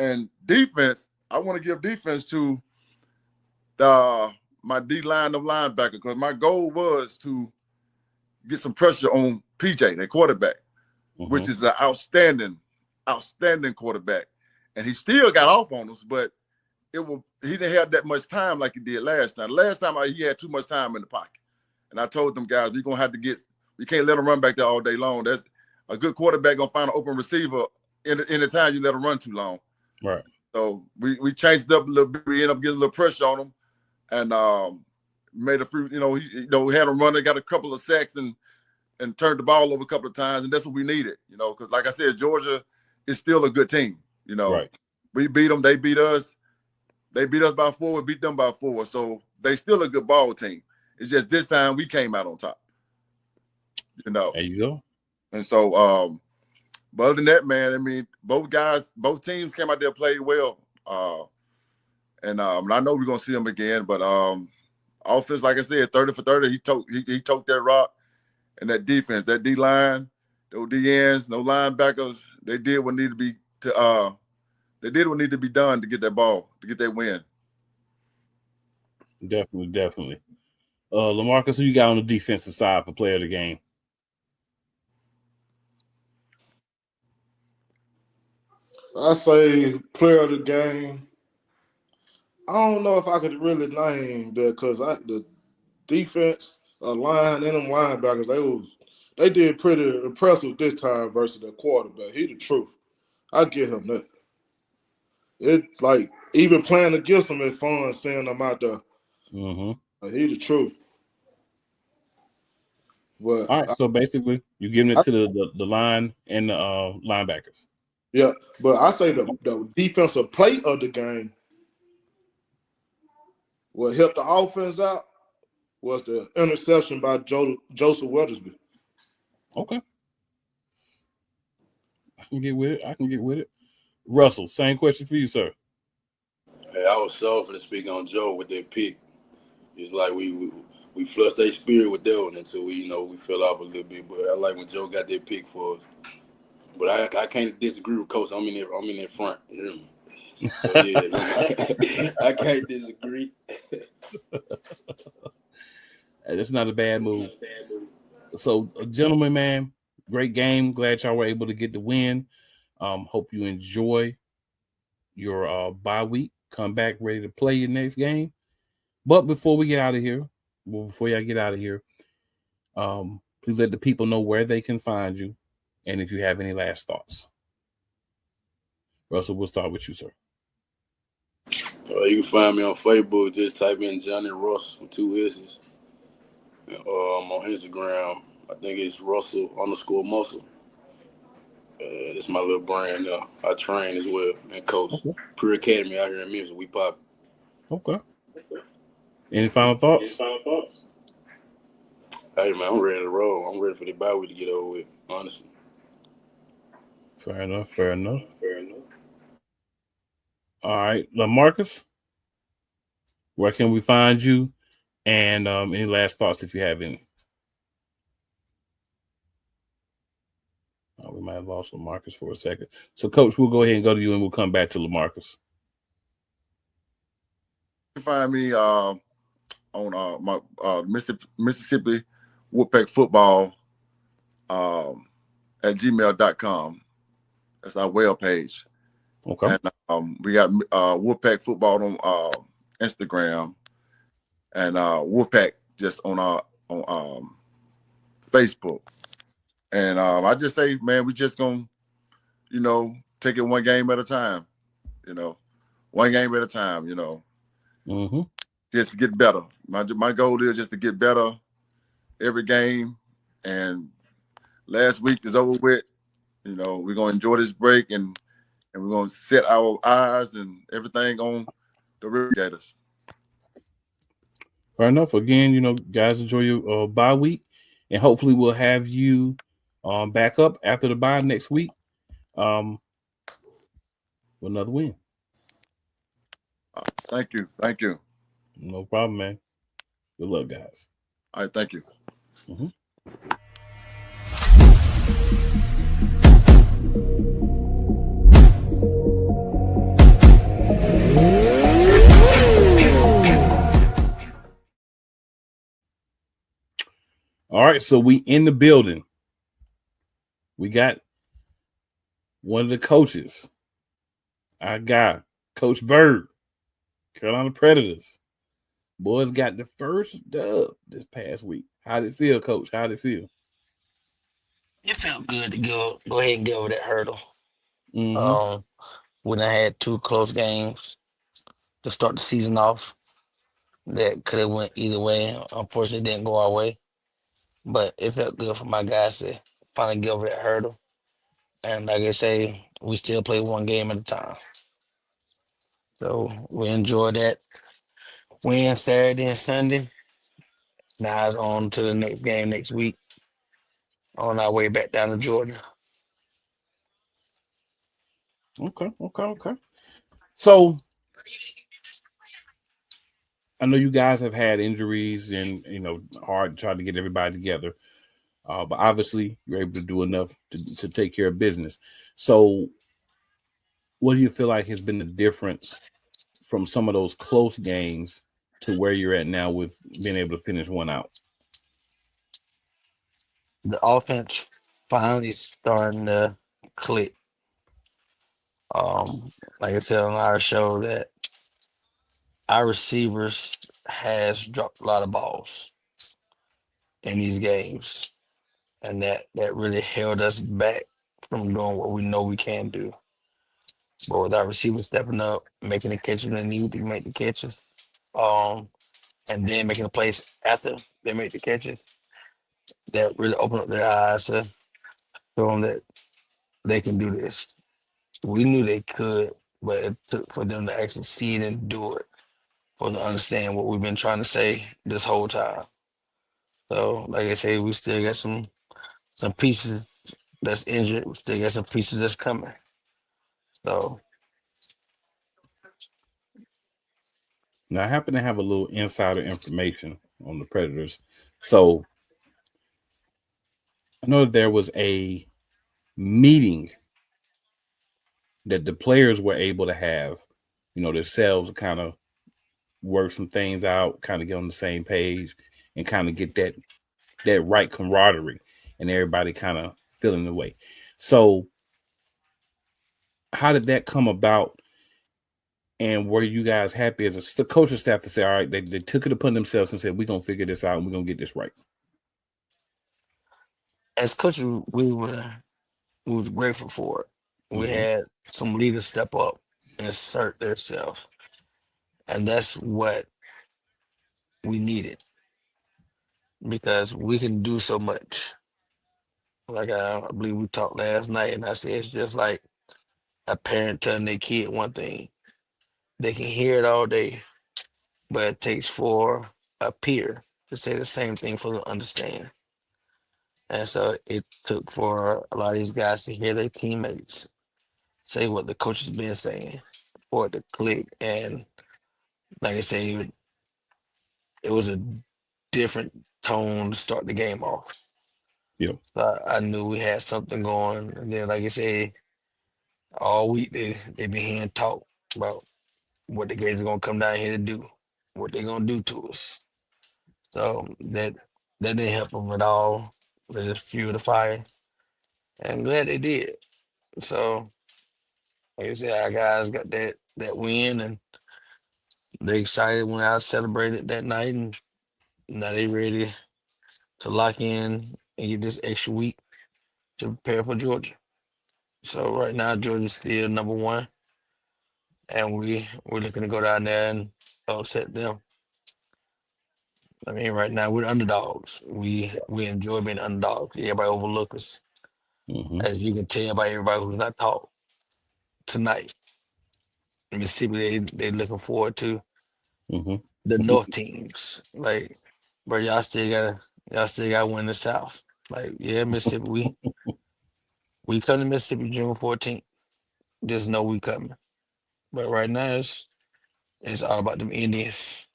Speaker 5: And defense, I want to give defense to my D line of linebacker because my goal was to get some pressure on PJ, their quarterback, which is an outstanding quarterback. And he still got off on us, but he didn't have that much time like he did last time. Last time he had too much time in the pocket. And I told them guys, we can't let him run back there all day long. That's a good quarterback gonna find an open receiver in the time you let him run too long.
Speaker 1: Right.
Speaker 5: So we changed it up a little bit. We ended up getting a little pressure on him and made a few, he had him running, got a couple of sacks and turned the ball over a couple of times, and that's what we needed, because like I said, Georgia is still a good team.
Speaker 1: Right.
Speaker 5: We beat them, they beat us. They beat us by 4, we beat them by 4. So they still a good ball team. It's just this time we came out on top.
Speaker 1: There you go.
Speaker 5: And so, but other than that, man, I mean, both teams came out there played well. And I know we're gonna see them again, but offense, like I said, 30 for 30, he took that rock, and that defense, that D line, those D ends, no linebackers, they did what needed to be done to get that ball, to get that win.
Speaker 1: Definitely. LaMarcus, who you got on the defensive side for player of the game?
Speaker 6: I say player of the game. I don't know if I could really name that because the defense, line, and them linebackers, they did pretty impressive this time versus the quarterback. He the truth. I give him that. It's like even playing against him is fun seeing them out there.
Speaker 1: Mm-hmm.
Speaker 6: He the truth. But
Speaker 1: All right, so basically, you're giving it to the line and the linebackers.
Speaker 6: yeah, but I say the defensive play of the game, what helped the offense out, was the interception by Joseph Weathersby.
Speaker 1: Okay, I can get with it. I can get with it. Russell, same question for you, sir.
Speaker 7: Hey, I was so finna speak on Joe with that pick. It's like we flushed their spirit with that one until we fell off a little bit. But I like when Joe got that pick for us. But I can't disagree with Coach. I'm in there front. You hear me? So yeah, I can't disagree.
Speaker 1: That's not a bad move. So, gentlemen, man, great game. Glad y'all were able to get the win. Hope you enjoy your bye week. Come back ready to play your next game. But before we get out of here, before y'all get out of here, please let the people know where they can find you, and if you have any last thoughts. Russell, we'll start with you, sir.
Speaker 7: You can find me on Facebook. Just type in Johnny Russ with 2 S's. On Instagram, I think it's Russell_muscle. It's my little brand now. I train as well and coach.
Speaker 1: Okay.
Speaker 7: Pure Academy out here in Memphis. We pop.
Speaker 1: Okay. Any final thoughts?
Speaker 7: Hey man, I'm ready to roll. I'm ready for the bye week to get over with. Honestly.
Speaker 1: Fair enough. All right, LaMarcus, where can we find you? And any last thoughts if you have any? We might have lost LaMarcus for a second. So, Coach, we'll go ahead and go to you, and we'll come back to LaMarcus.
Speaker 5: You can find me on my Mississippi Woodpeck Football at gmail.com. That's our web page.
Speaker 1: Okay.
Speaker 5: And we got Woodpeck Football on Instagram, and Woodpeck just on Facebook. And I just say, man, we just gonna, take it one game at a time. One game at a time.
Speaker 1: Mm-hmm.
Speaker 5: Just to get better. My goal is just to get better every game. And last week is over with. We're gonna enjoy this break, and we're gonna set our eyes and everything on the River Gators.
Speaker 1: Fair enough. Again, guys, enjoy your bye week, and hopefully we'll have you back up after the bye next week with another win.
Speaker 5: Thank you.
Speaker 1: No problem, man. Good luck, guys.
Speaker 5: All right, thank you.
Speaker 1: Mm-hmm. All right, so we in the building. We got one of the coaches. Our guy, Coach Bird, Carolina Predators. Boys got the first dub this past week. How'd it feel, Coach? How'd it feel?
Speaker 8: It felt good to go ahead and get over that hurdle.
Speaker 1: Mm-hmm.
Speaker 8: When I had 2 close games to start the season off, that could have went either way. Unfortunately, it didn't go our way, but it felt good for my guys to finally get over that hurdle. And like I say, we still play one game at a time. So we enjoyed that win Saturday and Sunday. Now it's on to the next game next week on our way back down to Georgia.
Speaker 1: Okay. So I know you guys have had injuries and, hard trying to get everybody together. But obviously you're able to do enough to take care of business. So what do you feel like has been the difference from some of those close games to where you're at now with being able to finish one out?
Speaker 8: The offense finally starting to click. Like I said on our show, that our receivers has dropped a lot of balls in these games, and that really held us back from doing what we know we can do. But with our receivers stepping up, making the catches when they need to make the catches, and then making the plays after they make the catches, that really opened up their eyes to show them that they can do this. We knew they could, but it took for them to actually see it and do it, for them to understand what we've been trying to say this whole time. So, like I say, we still got some pieces that's injured. We still got some pieces that's coming. So
Speaker 1: now I happen to have a little insider information on the Predators. So I know that there was a meeting that the players were able to have, themselves, kind of work some things out, kind of get on the same page, and kind of get that right camaraderie, and everybody kind of feeling the way. So, how did that come about? And were you guys happy as a coaching staff to say, all right, they took it upon themselves and said, we're going to figure this out and we're going to get this right?
Speaker 8: as coaches, we was grateful for it. We had some leaders step up and assert themselves, and that's what we needed because we can do so much. Like I believe we talked last night, and I said it's just like a parent telling their kid one thing. They can hear it all day, but it takes for a peer to say the same thing for them to understand. And so it took for a lot of these guys to hear their teammates say what the coach has been saying for it to click. And like I say, it was a different tone to start the game off.
Speaker 1: Yeah.
Speaker 8: So I knew we had something going. And then, like I said, all week they been hearing talk about what the Gators gonna come down here to do, what they gonna do to us. So that didn't help them at all. They just fueled the fire. And I'm glad they did. So like I said, our guys got that win and they excited, went out, celebrated that night, and now they ready to lock in and get this extra week to prepare for Georgia. So right now Georgia's still number one, and we're looking to go down there and upset them. I mean, right now we're underdogs. We enjoy being underdogs. Everybody overlook us, as you can tell by everybody who's not taught tonight. Mississippi, they looking forward to the North teams. Like, bro, y'all still gotta win the South. Like, yeah, Mississippi, we come to Mississippi June 14th. Just know we coming. But right now it's all about them Indians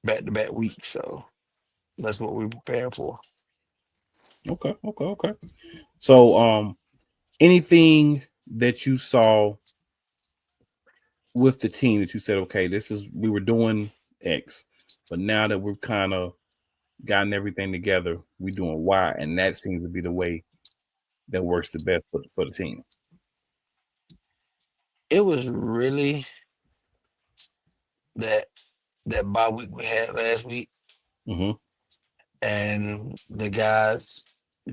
Speaker 8: back to back weeks. So that's what we're preparing for.
Speaker 1: Okay. So, anything that you saw with the team that you said, okay, we were doing X, but now that we've kind of gotten everything together, we're doing Y, and that seems to be the way that works the best for the team.
Speaker 8: It was really that bye week we had last week, and the guys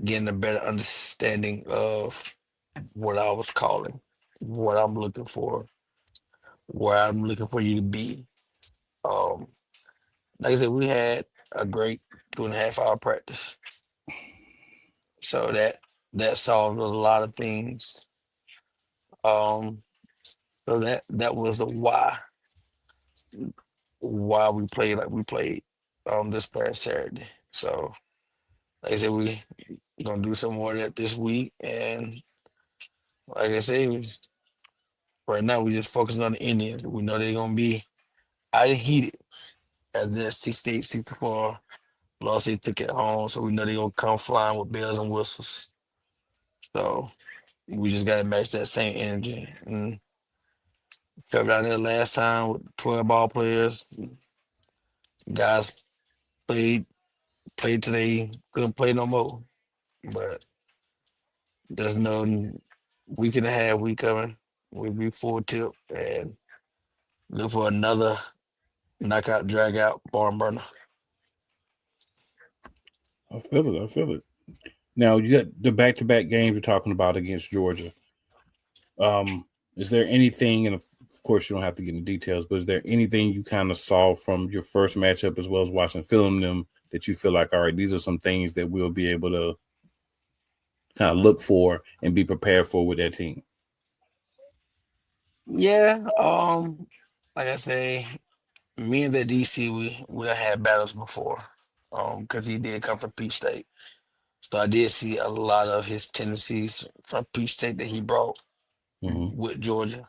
Speaker 8: getting a better understanding of what I was calling, what I'm looking for, where I'm looking for you to be. Um, like I said, we had a great 2.5 hour practice, so that solved a lot of things. So that was the why we played like we played this past Saturday. So like I said, we gonna do some more of that this week, and like I said, right now we just focusing on the Indians. We know they're gonna be out and heated as that 68, 64 loss they took at home. So we know they're gonna come flying with bells and whistles. So we just gotta match that same energy. And fell down there last time with 12 ball players. Guys played today, couldn't play no more. But there's no week and a half we coming. We'll be full tip and look for another knockout, drag out, barn burner.
Speaker 1: I feel it. Now you got the back-to-back games you're talking about against Georgia. Is there anything of course, you don't have to get into details, but is there anything you kind of saw from your first matchup as well as watching film them that you feel like, all right, these are some things that we'll be able to kind of look for and be prepared for with that team?
Speaker 8: Yeah, like I say, me and the DC, we done had battles before, because he did come from Peach State, so I did see a lot of his tendencies from Peach State that he brought with Georgia.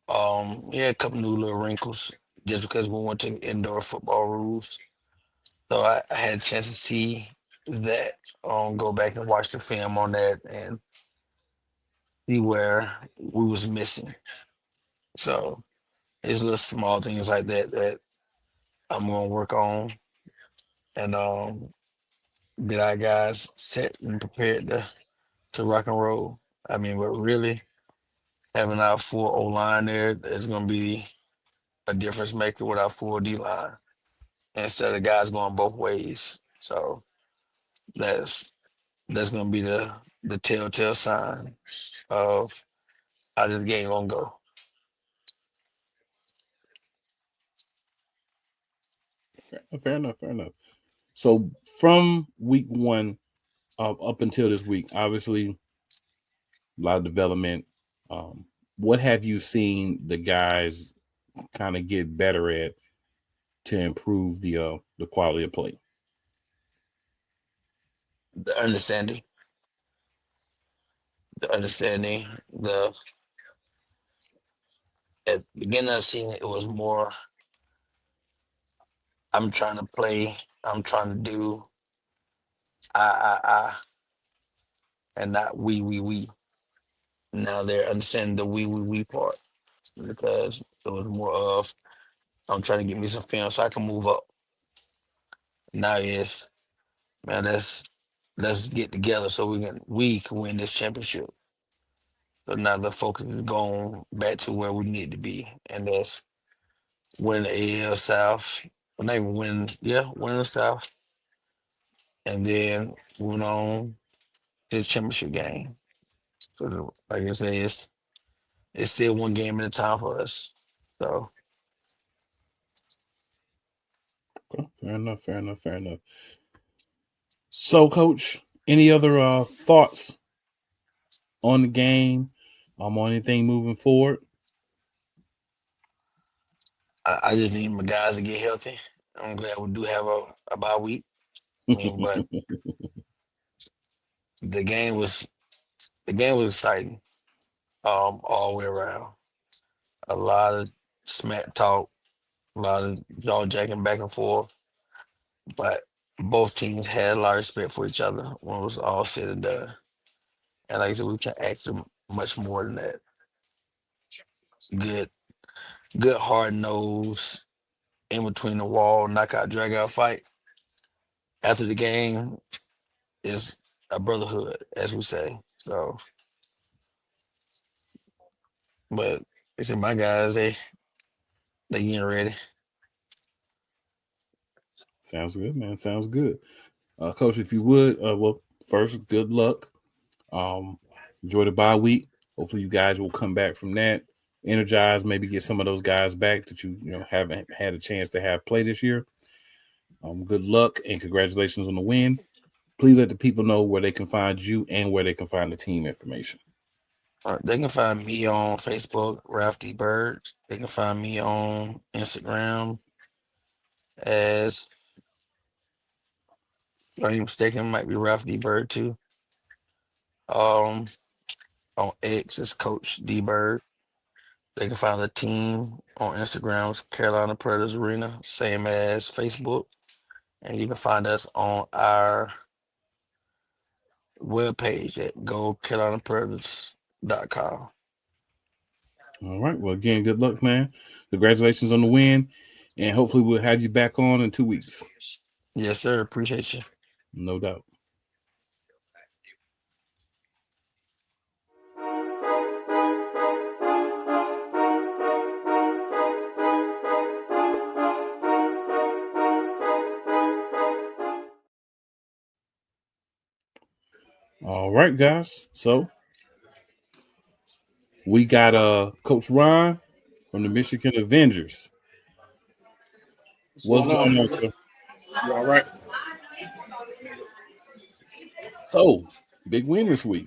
Speaker 8: Yeah, a couple new little wrinkles just because we went to indoor football rules. So I had a chance to see that, go back and watch the film on that and see where we was missing. So it's little small things like that that I'm gonna work on and get our guys set and prepared to rock and roll. I mean, but really having our full O line there is gonna be a difference maker with our full D line instead of guys going both ways. So that's that's gonna be the telltale sign of how this game gonna go.
Speaker 1: Fair enough. Fair enough. So from week one up until this week, obviously a lot of development. What have you seen the guys kind of get better at to improve the quality of play?
Speaker 8: The understanding, the at the beginning of the season it was more I'm trying to play, I'm trying to do I and not we. Now they're understanding the we part because it was more of I'm trying to get me some film so I can move up. Now it's man, let's get together so we can win this championship. So now the focus is going back to where we need to be, and that's win the AL South. Well, not even win, yeah, win the South, and then moving on to the championship game. So, like I say, it's still one game at a time for us. So,
Speaker 1: Okay, fair enough. Fair enough. Fair enough. So, Coach, any other thoughts on the game? On anything moving forward?
Speaker 8: I just need my guys to get healthy. I'm glad we do have a bye week. I mean, but the game was exciting, all the way around. A lot of smack talk, a lot of jaw jacking back and forth, but both teams had a lot of respect for each other when it was all said and done. And like I said, we can ask them much more than that. Good, good hard nose in between the wall, knockout, drag out fight. After the game is a brotherhood, as we say. So, but they said my guys, they getting ready.
Speaker 1: Sounds good, man. Sounds good. Coach, if you would, well, first, good luck. Enjoy the bye week. Hopefully, you guys will come back from that energized. Maybe get some of those guys back that you haven't had a chance to have play this year. Good luck and congratulations on the win. Please let the people know where they can find you and where they can find the team information.
Speaker 8: They can find me on Facebook, Ralph D. Bird. They can find me on Instagram as, if I'm not mistaken, it might be Ralph D. Bird too. On X is Coach D. Bird. They can find the team on Instagram's Carolina Predators Arena, same as Facebook. And you can find us on our webpage at gocarolinapredators.com.
Speaker 1: All right. Well, again, good luck, man. Congratulations on the win. And hopefully we'll have you back on in 2 weeks.
Speaker 8: Yes, sir. Appreciate you.
Speaker 1: No doubt. All right, guys. So we got Coach Ron, from the Michigan Avengers. What's going on, sir?
Speaker 9: You all right?
Speaker 1: So, big win this week.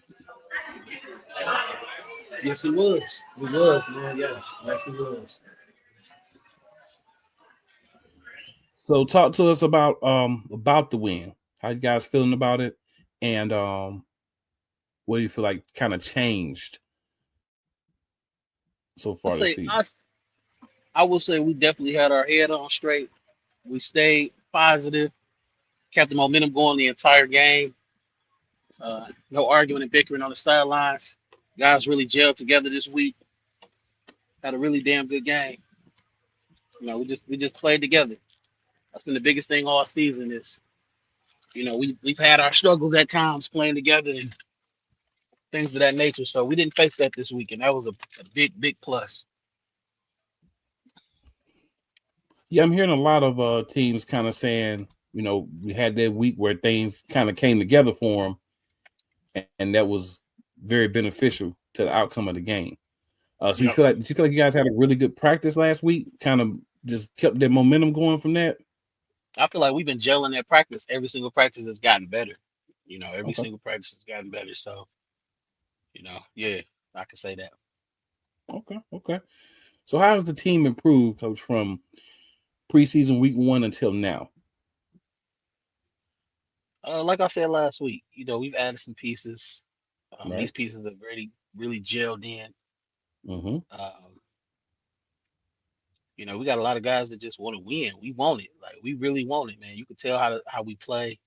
Speaker 9: Yes, it was. It was, man. Yes, it was.
Speaker 1: So, talk to us about the win. How you guys feeling about it, and what do you feel like kind of changed so far this season?
Speaker 9: I will say we definitely had our head on straight. We stayed positive, kept the momentum going the entire game. No arguing and bickering on the sidelines. Guys really gelled together this week. Had a really damn good game. We just played together. That's been the biggest thing all season is, we've had our struggles at times playing together and things of that nature. So we didn't face that this week, and that was a big plus.
Speaker 1: Yeah, I'm hearing a lot of teams kind of saying, we had that week where things kind of came together for them, and that was very beneficial to the outcome of the game. So do you feel like you guys had a really good practice last week? Kind of just kept that momentum going from that?
Speaker 9: I feel like we've been gelling that practice. Every single practice has gotten better. Every single practice has gotten better. So, yeah, I can say that.
Speaker 1: Okay. So how has the team improved, Coach, from preseason week 1 until now?
Speaker 9: Like I said last week, we've added some pieces.
Speaker 1: Right.
Speaker 9: These pieces have really gelled in.
Speaker 1: Mm-hmm.
Speaker 9: We got a lot of guys that just want to win. We want it. Like, we really want it, man. You can tell how we play,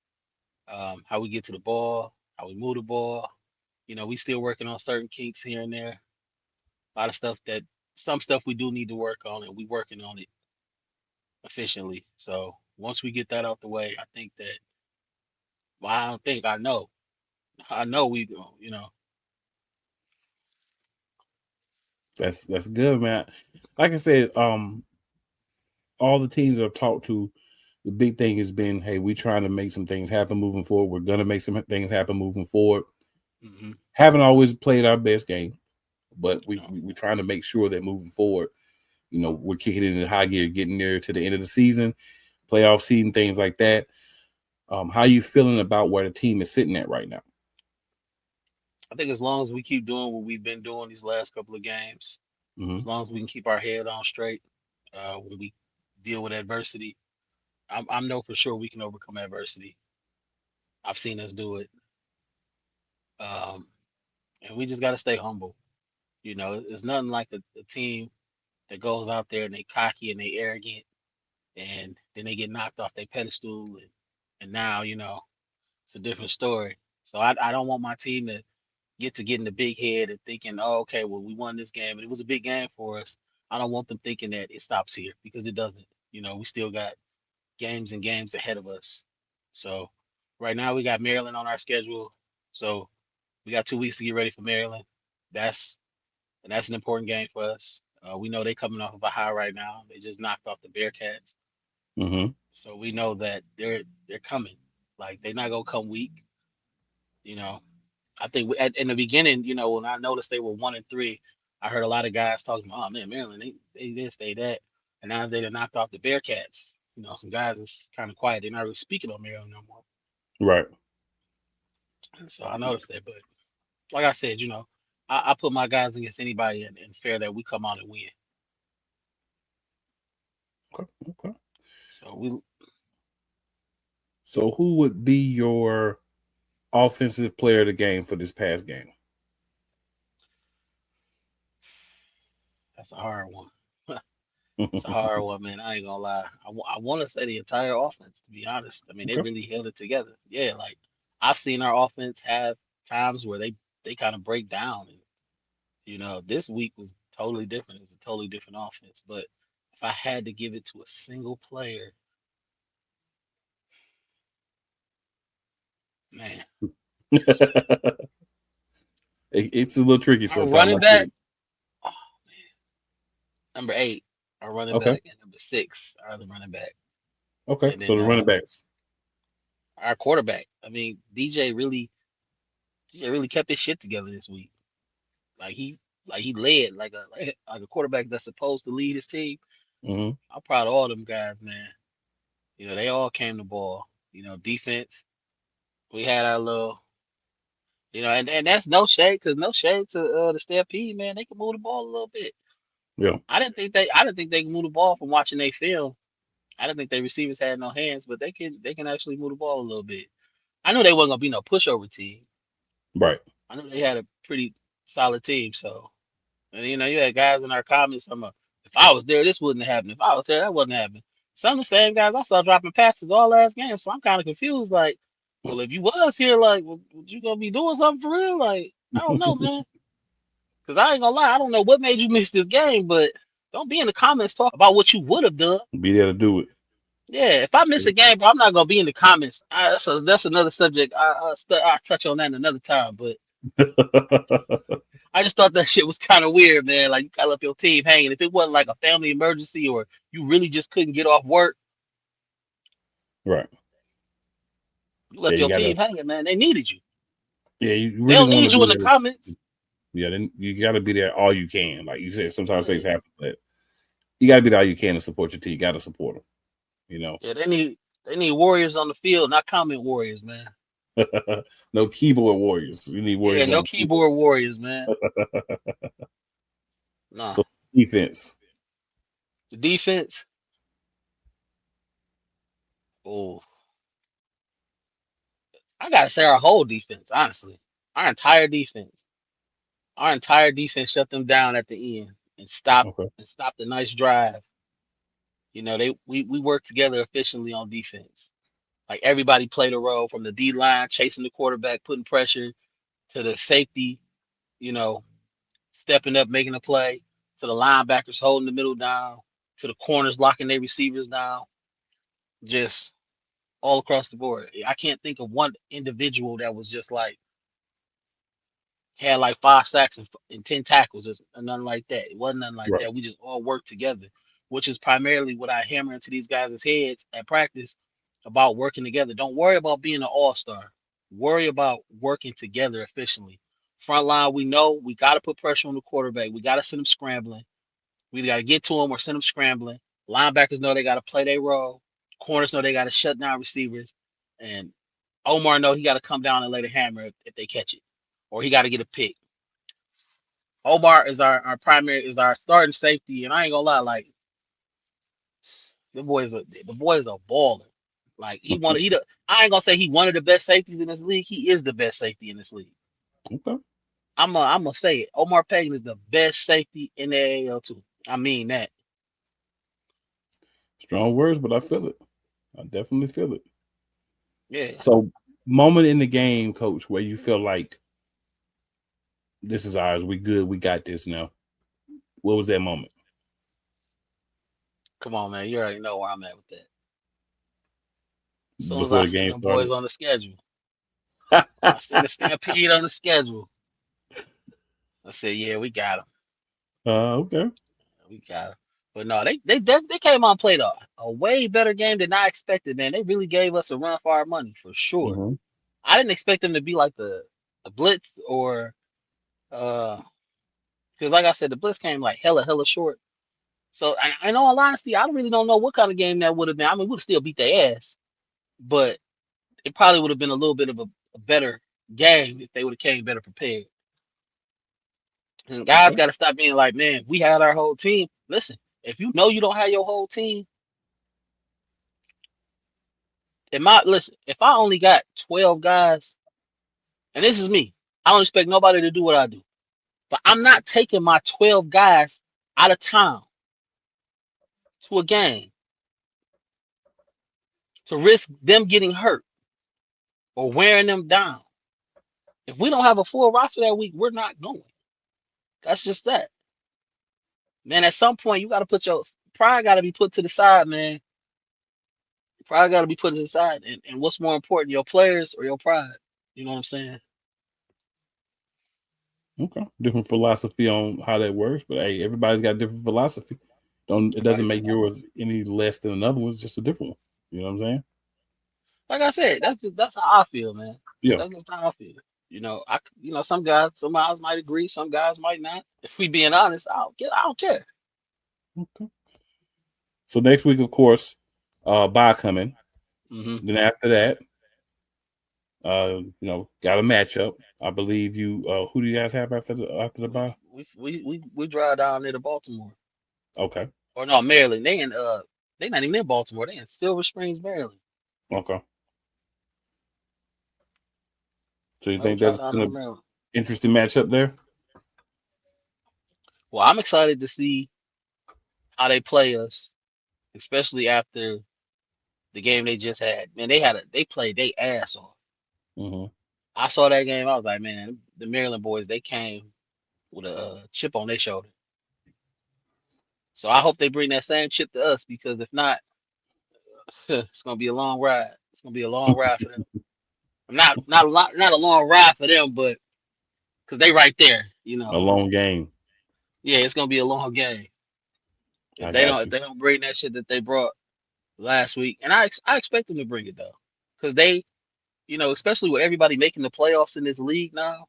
Speaker 9: how we get to the ball, how we move the ball. We still working on certain kinks here and there. A lot of some stuff we do need to work on, and we working on it efficiently. So once we get that out the way, I think that, well, I know we go,
Speaker 1: That's good, man. Like I said, all the teams I've talked to, the big thing has been, hey, we're trying to make some things happen moving forward. We're gonna make some things happen moving forward.
Speaker 9: Mm-hmm.
Speaker 1: Haven't always played our best game, but we're trying to make sure that moving forward, we're kicking it in high gear, getting there to the end of the season, playoff season, things like that. How you feeling about where the team is sitting at right now?
Speaker 9: I think as long as we keep doing what we've been doing these last couple of games, as long as we can keep our head on straight when we deal with adversity, I know for sure we can overcome adversity. I've seen us do it. And we just got to stay humble. It's nothing like a team that goes out there and they cocky and they arrogant, and then they get knocked off their pedestal, and now it's a different story. So I don't want my team to get in the big head and thinking, oh, okay, well, we won this game and it was a big game for us. I don't want them thinking that it stops here, because it doesn't. We still got games and games ahead of us. So right now we got Maryland on our schedule. So we got 2 weeks to get ready for Maryland. That's an important game for us. We know they're coming off of a high right now. They just knocked off the Bearcats.
Speaker 1: Mm-hmm.
Speaker 9: So we know that they're coming. Like, they're not gonna come weak. I think in the beginning, when I noticed they were 1-3, I heard a lot of guys talking about, oh man, Maryland, they this, they that, and now they done knocked off the Bearcats. Some guys is kind of quiet. They're not really speaking on Maryland no more.
Speaker 1: Right.
Speaker 9: So I noticed that, but like I said, I put my guys against anybody and fair that we come out and win.
Speaker 1: Okay.
Speaker 9: So
Speaker 1: who would be your offensive player of the game for this past game?
Speaker 9: That's a hard one. It's a hard one, man. I ain't gonna lie. I want to say the entire offense, to be honest. I mean, they really held it together. Yeah, like, I've seen our offense have times where they kind of break down, and this week was totally different. It's a totally different offense. But if I had to give it to a single player, man,
Speaker 1: it's a little tricky sometimes.
Speaker 9: Our running back, oh man, number 8, our running back, and number 6, our other running back.
Speaker 1: Okay, and then, so the running backs.
Speaker 9: Our quarterback. I mean, DJ really kept his shit together this week. Like, he like he led like a quarterback that's supposed to lead his team.
Speaker 1: Mm-hmm.
Speaker 9: I'm proud of all them guys, man. You know, they all came to ball. You know, defense. We had our little, you know, and that's no shade, cause no shade to the Stampede, man. They can move the ball a little bit.
Speaker 1: Yeah.
Speaker 9: I didn't think they could move the ball from watching they film. I didn't think their receivers had no hands, but they can actually move the ball a little bit. I knew they wasn't gonna be no pushover team.
Speaker 1: Right.
Speaker 9: I knew they had a pretty solid team. So, and you know, you had guys in our comments. If I was there, this wouldn't have happened. If I was there, that wouldn't happen. Some of the same guys I saw dropping passes all last game. So I'm kind of confused. Like, well, if you was here, like, would you gonna be doing something for real? Like, I don't know, man. Cause I ain't gonna lie, I don't know what made you miss this game, but don't be in the comments talking about what you would have done.
Speaker 1: Be there to do it.
Speaker 9: Yeah, if I miss a game, bro, I'm not gonna be in the comments. That's another subject. I'll touch on that another time. But I just thought that shit was kind of weird, man. Like you kind of left your team hanging. If it wasn't like a family emergency or you really just couldn't get off work,
Speaker 1: Right.
Speaker 9: you left
Speaker 1: Yeah, you
Speaker 9: your
Speaker 1: gotta.
Speaker 9: team hanging, man. They needed you.
Speaker 1: Yeah, you
Speaker 9: They
Speaker 1: really
Speaker 9: don't
Speaker 1: want to
Speaker 9: need you
Speaker 1: be
Speaker 9: in the
Speaker 1: there.
Speaker 9: comments.
Speaker 1: Yeah, then you gotta be there all you can. Like you said, sometimes things happen, but you gotta be there all you can to support your team. You gotta support them. You know.
Speaker 9: Yeah, they need warriors on the field, not comment warriors, man.
Speaker 1: No keyboard warriors. You need
Speaker 9: Yeah,
Speaker 1: warriors on
Speaker 9: no
Speaker 1: the keyboard.
Speaker 9: keyboard warriors, man. Nah,
Speaker 1: So defense.
Speaker 9: the defense. Oh, I gotta say our whole defense, honestly, our entire defense, our entire defense shut them down at the end
Speaker 1: Okay.
Speaker 9: and stopped a nice drive. You know, we worked together efficiently on defense. Like everybody played a role from the D line, chasing the quarterback, putting pressure, to the safety, you know, stepping up, making a play, to the linebackers holding the middle down, to the corners locking their receivers down, just all across the board. I can't think of one individual that was just like had like 5 sacks and 10 tackles or nothing like that. It wasn't nothing like
Speaker 1: Right.
Speaker 9: that. We just all worked together, which is primarily what I hammer into these guys' heads at practice about working together. Don't worry about being an all-star. Worry about working together efficiently. Front line, we know we got to put pressure on the quarterback. We got to send them scrambling. We got to get to them or send them scrambling. Linebackers know they got to play their role. Corners know they got to shut down receivers. And Omar know he got to come down and lay the hammer if they catch it, or he got to get a pick. Omar is our primary is our starting safety, and I ain't gonna lie, like the boy is a baller. Like I ain't gonna say he one of the best safeties in this league. He is the best safety in this league.
Speaker 1: Okay.
Speaker 9: I'm gonna say it. Omar Pagan is the best safety in the AAL too. I mean that.
Speaker 1: Strong words, but I feel it. I definitely feel it.
Speaker 9: Yeah.
Speaker 1: So, moment in the game, Coach, where you feel like this is ours. We good. We got this now. What was that moment?
Speaker 9: Come on, man. You already know where I'm at with that. As soon as
Speaker 1: Before
Speaker 9: I
Speaker 1: the
Speaker 9: seen
Speaker 1: game
Speaker 9: them boys
Speaker 1: started.
Speaker 9: on the schedule, I seen the Stampede on the schedule. I said, yeah, we got him.
Speaker 1: Okay.
Speaker 9: We got him. But no, they came on and played a way better game than I expected, man. They really gave us a run for our money for sure.
Speaker 1: Mm-hmm.
Speaker 9: I didn't expect them to be like the Blitz or because like I said, the Blitz came like hella short. So in all honesty, I really don't know what kind of game that would have been. I mean, we'd still beat their ass, but it probably would have been a little bit of a better game if they would have came better prepared. And guys
Speaker 1: Okay.
Speaker 9: got to stop being like, man, we had our whole team. Listen, if you know you don't have your whole team, if I only got 12 guys, and this is me, I don't expect nobody to do what I do. But I'm not taking my 12 guys out of town to a game to risk them getting hurt or wearing them down. If we don't have a full roster that week, we're not going. That's just that. Man, at some point, you got to put your pride got to be put to the side, man. Pride got to be put to the side. And what's more important, your players or your pride? You know what I'm saying?
Speaker 1: Okay. Different philosophy on how that works, but hey, everybody's got different philosophy. It doesn't make yours any less than another one. It's just a different one. You know what I'm saying?
Speaker 9: Like I said, that's how I feel, man.
Speaker 1: Yeah.
Speaker 9: That's just how I feel. Some guys might agree, some guys might not. If we being honest, I don't care.
Speaker 1: Okay. So next week, of course, bye coming.
Speaker 9: Mm-hmm.
Speaker 1: Then after that, got a matchup. I believe you. Who do you guys have after the bye?
Speaker 9: We drive down there to Baltimore.
Speaker 1: Okay.
Speaker 9: Or no, Maryland. They not even in Baltimore. They in Silver Springs, Maryland.
Speaker 1: Okay. So you think that's going to be interesting matchup there?
Speaker 9: Well, I'm excited to see how they play us, especially after the game they just had. Man, they played their ass off.
Speaker 1: Mm-hmm.
Speaker 9: I saw that game. I was like, man, the Maryland boys, they came with a chip on their shoulder. So I hope they bring that same chip to us, because if not, it's gonna be a long ride. It's gonna be a long ride for them. Not a long ride for them, but because they right there,
Speaker 1: A long game.
Speaker 9: Yeah, it's gonna be a long game. If they don't bring that shit that they brought last week, and I expect them to bring it though, because they, especially with everybody making the playoffs in this league now,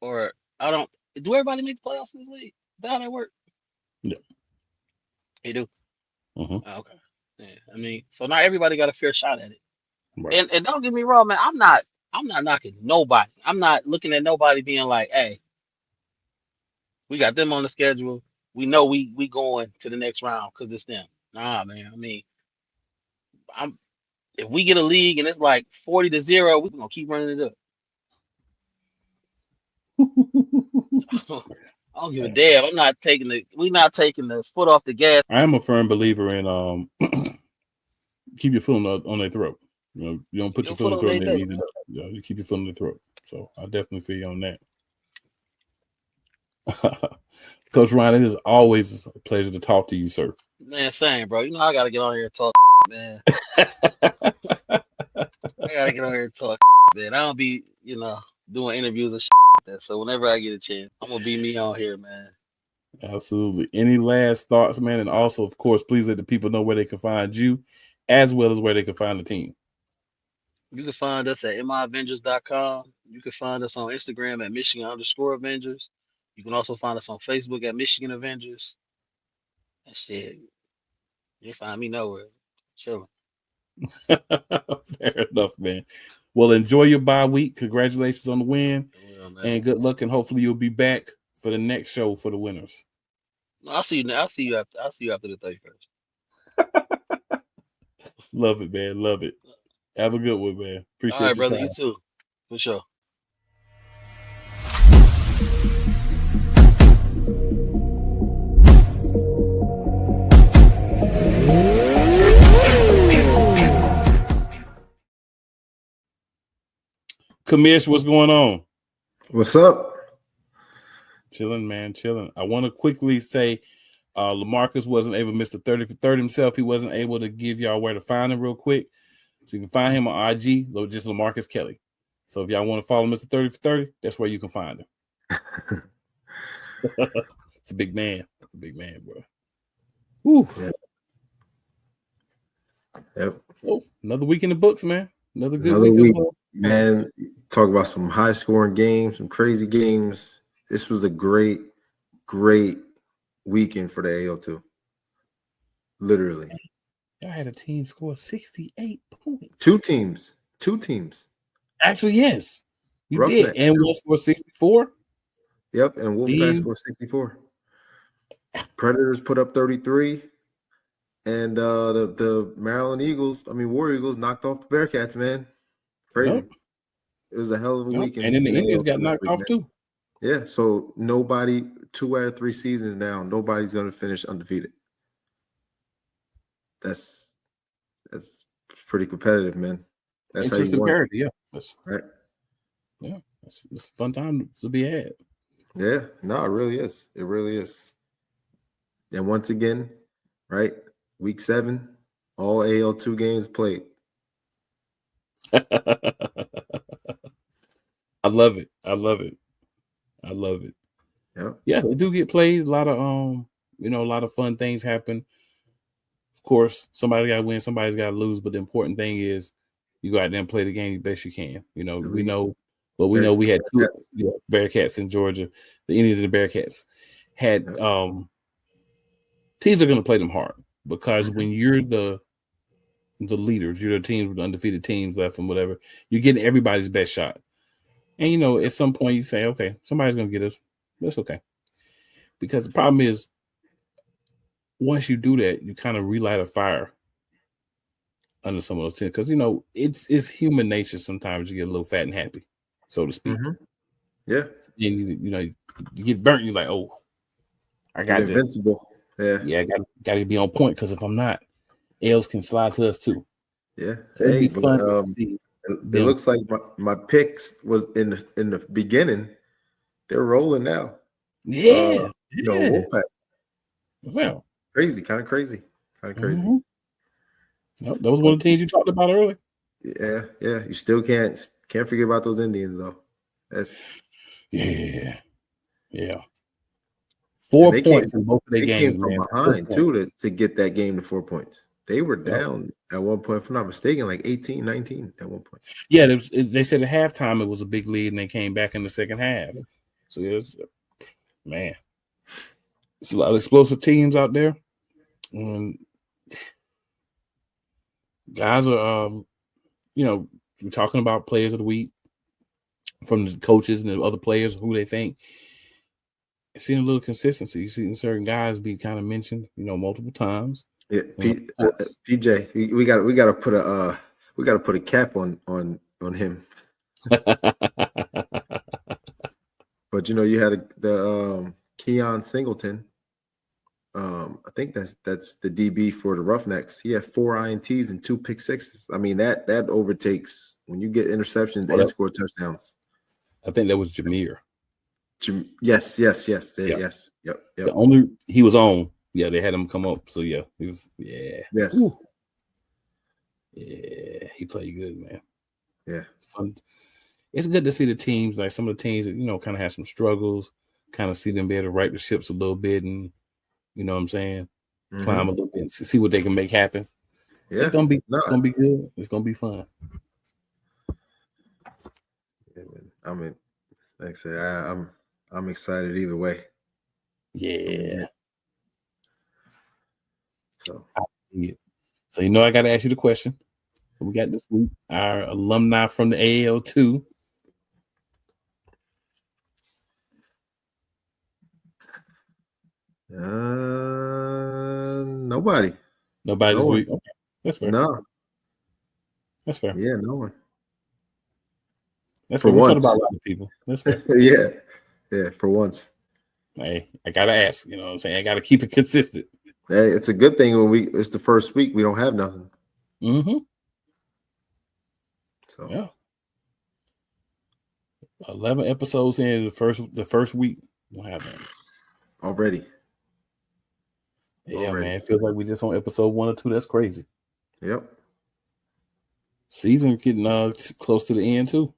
Speaker 9: or I don't do everybody make the playoffs in this league? Is that how that work?
Speaker 1: Yeah,
Speaker 9: they do.
Speaker 1: Mm-hmm.
Speaker 9: Okay, yeah. So not everybody got a fair shot at it.
Speaker 1: Right.
Speaker 9: And don't get me wrong, man. I'm not knocking nobody. I'm not looking at nobody being like, hey, we got them on the schedule. We know we going to the next round because it's them. Nah, man. If we get a league and it's like 40-0, we're gonna keep running it up. I don't give a damn. We're not taking the foot off the gas.
Speaker 1: I am a firm believer in keep your foot on their throat. You don't put your foot on their throat and then easy. You keep your foot on their throat. So I definitely feel you on that. Coach Ryan, it is always a pleasure to talk to you, sir.
Speaker 9: Man, same, bro. I gotta get on here and talk, man. I gotta get on here and talk, man. I don't be, doing interviews and like that. So whenever I get a chance, I'm gonna be me on here, man.
Speaker 1: Absolutely. Any last thoughts, man? And also, of course, please let the people know where they can find you, as well as where they can find the team.
Speaker 9: You can find us at miavengers.com. You can find us on Instagram at Michigan_Avengers. You can also find us on Facebook at Michigan Avengers. And shit, you find me nowhere. Chilling.
Speaker 1: Fair enough, man. Well, enjoy your bye week. Congratulations on the win. And good luck, and hopefully you'll be back for the next show for the winners.
Speaker 9: I'll see you after the 31st.
Speaker 1: Love it, man. Love it. Have a good one, man. Appreciate it. All right,
Speaker 9: brother.
Speaker 1: Time.
Speaker 9: You too. For sure.
Speaker 1: Kamish, what's going on?
Speaker 3: What's up?
Speaker 1: Chilling, man. Chilling. I want to quickly say LaMarcus wasn't able to miss the 30 for 30 himself. He wasn't able to give y'all where to find him real quick. So you can find him on IG, just LaMarcus Kelly. So if y'all want to follow Mr. 30 for 30, that's where you can find him. It's a big man. It's a big man, bro. Woo.
Speaker 3: Yeah. Yep.
Speaker 1: So another week in the books, man. Another week.
Speaker 3: Man, talk about some high scoring games, some crazy games. This was a great weekend for the AO2. Literally.
Speaker 1: Y'all had a team score 68 points.
Speaker 3: Two teams.
Speaker 1: Actually, yes. You
Speaker 3: Roughnecks,
Speaker 1: did. And we'll score 64.
Speaker 3: Yep, and Wolfpack scored 64. Predators put up 33. And the Maryland War Eagles knocked off the Bearcats, man. Crazy.
Speaker 1: Yep.
Speaker 3: It was a hell of a weekend.
Speaker 1: And then the Indians got knocked off too.
Speaker 3: Yeah, so 2 out of 3 seasons now, nobody's going to finish undefeated. That's pretty competitive, man. That's
Speaker 1: interesting parity, yeah. That's
Speaker 3: right.
Speaker 1: Yeah, it's a fun time to be had.
Speaker 3: Yeah, no, it really is. It really is. And once again, right, week 7, all AL2 games played.
Speaker 1: I love it. Yeah, they do get played. A lot of a lot of fun things happen. Of course, somebody got to win, somebody's got to lose. But the important thing is you go out there and play the game the best you can. We know But we know we had two Bearcats in Georgia. The Indians and the Bearcats had teams are going to play them hard because when you're the leaders, you're the teams with the undefeated teams left and whatever, you're getting everybody's best shot. And at some point you say, okay, somebody's going to get us. That's okay. Because the problem is, once you do that, you kind of relight a fire under some of those teams. Because it's human nature sometimes you get a little fat and happy, so to speak.
Speaker 10: Yeah.
Speaker 1: And you get burnt. You're like, oh, I got
Speaker 10: invincible.
Speaker 1: Yeah, I got to be on point because if I'm not, L's can slide to us too.
Speaker 10: Yeah,
Speaker 1: so it'd be fun to see.
Speaker 10: It looks like my picks was in the beginning. They're rolling now.
Speaker 1: Yeah,
Speaker 10: Wolfpack.
Speaker 1: Well,
Speaker 10: kind of crazy.
Speaker 1: Mm-hmm. That was one of the teams you talked about earlier.
Speaker 10: Yeah. You still can't forget about those Indians though. That's
Speaker 1: yeah. 4 points in both of their games.
Speaker 10: Came from behind too to get that game to 4 points. They were down at one point, if I'm not mistaken, like 18, 19 at one point.
Speaker 1: Yeah, they said at halftime it was a big lead, and they came back in the second half. So it's a lot of explosive teams out there. Guys are, we're talking about players of the week from the coaches and the other players who they think. Seeing a little consistency. You've seen certain guys be kind of mentioned, multiple times.
Speaker 10: Yeah, PJ, we got to put a cap on him. But you had the Keon Singleton. I think that's the DB for the Roughnecks. He had 4 INTs and 2 pick sixes. I mean that overtakes when you get interceptions and score touchdowns.
Speaker 1: I think that was Jameer.
Speaker 10: Yes. Yep.
Speaker 1: The only he was on. Yeah, they had him come up. So yeah, he was. Yeah.
Speaker 10: Yes.
Speaker 1: Ooh. Yeah, he played good, man.
Speaker 10: Yeah.
Speaker 1: Fun. It's good to see the teams, like some of the teams that kind of have some struggles. Kind of see them be able to right the ships a little bit, and you know what I'm saying, climb a little bit, and see what they can make happen.
Speaker 10: Yeah,
Speaker 1: it's gonna be good. It's gonna be fun.
Speaker 10: Yeah, man. I mean, like I said, I'm excited either way.
Speaker 1: Yeah.
Speaker 10: So
Speaker 1: I got to ask you the question. We got this week our alumni from the AL2.
Speaker 10: Nobody.
Speaker 1: Nobody this week. Okay. That's fair.
Speaker 10: No.
Speaker 1: That's fair.
Speaker 10: Yeah, no one.
Speaker 1: That's
Speaker 10: for
Speaker 1: fair.
Speaker 10: Once.
Speaker 1: About a lot of people. That's fair.
Speaker 10: Yeah, for once.
Speaker 1: Hey, I gotta ask. You know what I'm saying? I gotta keep it consistent.
Speaker 10: Hey, it's a good thing when it's the first week we don't have nothing.
Speaker 1: Mm-hmm.
Speaker 10: So
Speaker 1: yeah. 11 episodes in the first week. What happened?
Speaker 10: Already.
Speaker 1: Yeah, man. It feels like we just on episode 1 or 2. That's crazy.
Speaker 10: Yep.
Speaker 1: Season getting close to the end too.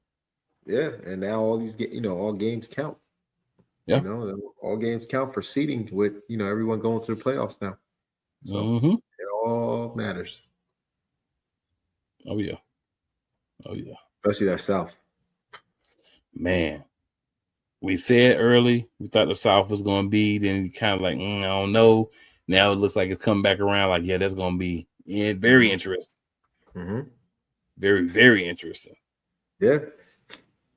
Speaker 10: Yeah, and now all these all games count.
Speaker 1: Yeah.
Speaker 10: All games count for seeding with everyone going to the playoffs now. So it all matters.
Speaker 1: Oh yeah.
Speaker 10: Especially that South.
Speaker 1: Man. We said early we thought the South was going to be, then kind of like, I don't know. Now it looks like it's coming back around. Like, yeah, that's going to be very interesting.
Speaker 10: Mm-hmm.
Speaker 1: Very, very interesting.
Speaker 10: Yeah.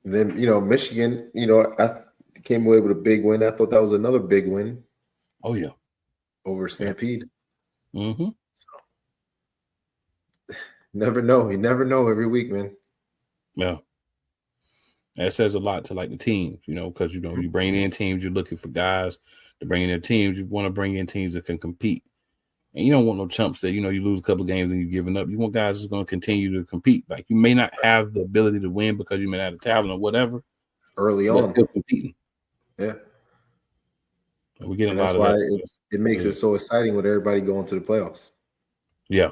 Speaker 10: And then, Michigan, I came away with a big win. I thought that was another big win.
Speaker 1: Oh, yeah.
Speaker 10: Over Stampede.
Speaker 1: Mm-hmm.
Speaker 10: So, never know. You never know every week, man.
Speaker 1: Yeah. That says a lot to like the teams, because you bring in teams, you're looking for guys to bring in their teams. You want to bring in teams that can compete, and you don't want no chumps that you lose a couple of games and you're giving up. You want guys that's going to continue to compete. Like you may not have the ability to win because you may not have the talent or whatever.
Speaker 10: Early on,
Speaker 1: still competing.
Speaker 10: Yeah,
Speaker 1: and we get a
Speaker 10: lot
Speaker 1: of
Speaker 10: that.
Speaker 1: That's why
Speaker 10: it makes it so exciting with everybody going to the playoffs.
Speaker 1: Yeah,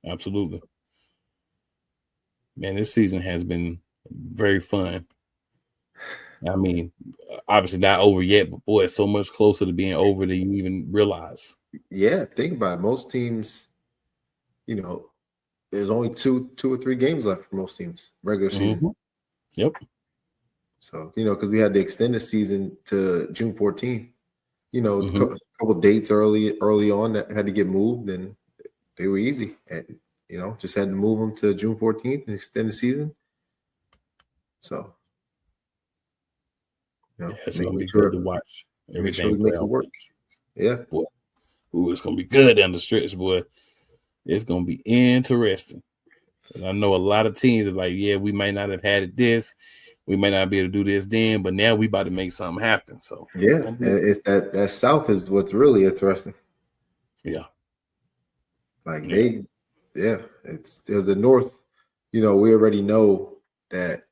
Speaker 1: absolutely. Man, this season has been very fun. I mean, obviously not over yet, but boy, it's so much closer to being over than you even realize.
Speaker 10: Yeah, think about it. Most teams, there's only two or three games left for most teams, regular season.
Speaker 1: Yep.
Speaker 10: So, because we had the extended season to June 14th, a couple dates early on that had to get moved, and they were easy. And, just had to move them to June 14th and extend the season. So,
Speaker 1: it's going to be good to watch everything
Speaker 10: make it work. Yeah.
Speaker 1: Boy, it's going to be good down the stretch, boy. It's going to be interesting. And I know a lot of teams are like, yeah, we may not have had it this. We may not be able to do this then, but now we about to make something happen. So
Speaker 10: yeah, that South is what's really interesting.
Speaker 1: Yeah,
Speaker 10: like it's the North. We already know that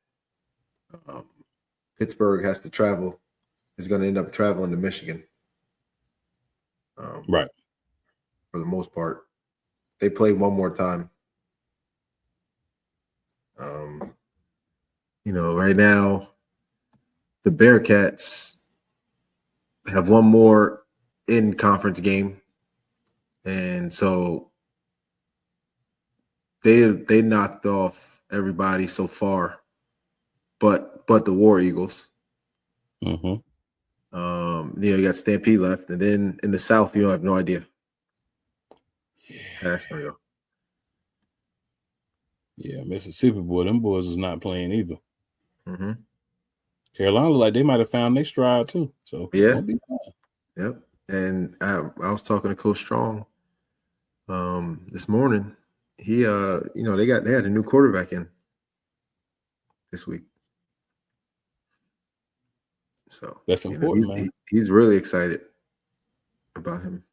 Speaker 10: Pittsburgh has to travel. Is going to end up traveling to Michigan.
Speaker 1: Right.
Speaker 10: For the most part, they play one more time. Right now, the Bearcats have one more in conference game, and so they knocked off everybody so far, but the War Eagles.
Speaker 1: Mm-hmm.
Speaker 10: You got Stampede left, and then in the South, I have no idea. That's gonna go.
Speaker 1: Yeah, Mississippi boy, them boys is not playing either.
Speaker 10: Mm-hmm.
Speaker 1: Carolina look like they might have found their stride too. So
Speaker 10: yeah,
Speaker 1: won't be fun.
Speaker 10: Yep. And I was talking to Coach Strong this morning. He they had a new quarterback in this week. So
Speaker 1: that's important, man.
Speaker 10: He's really excited about him.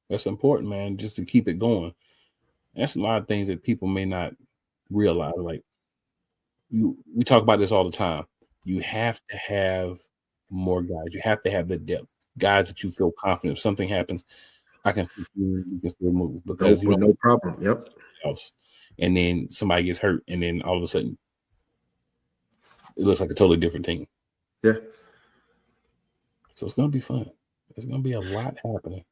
Speaker 1: That's important, man, just to keep it going. That's a lot of things that people may not realize. Like we talk about this all the time. You have to have more guys. You have to have the depth. Guys that you feel confident. If something happens, I can still move because
Speaker 10: no problem. Yep.
Speaker 1: Else. And then somebody gets hurt, and then all of a sudden, it looks like a totally different team.
Speaker 10: Yeah.
Speaker 1: So it's gonna be fun. There's gonna be a lot happening.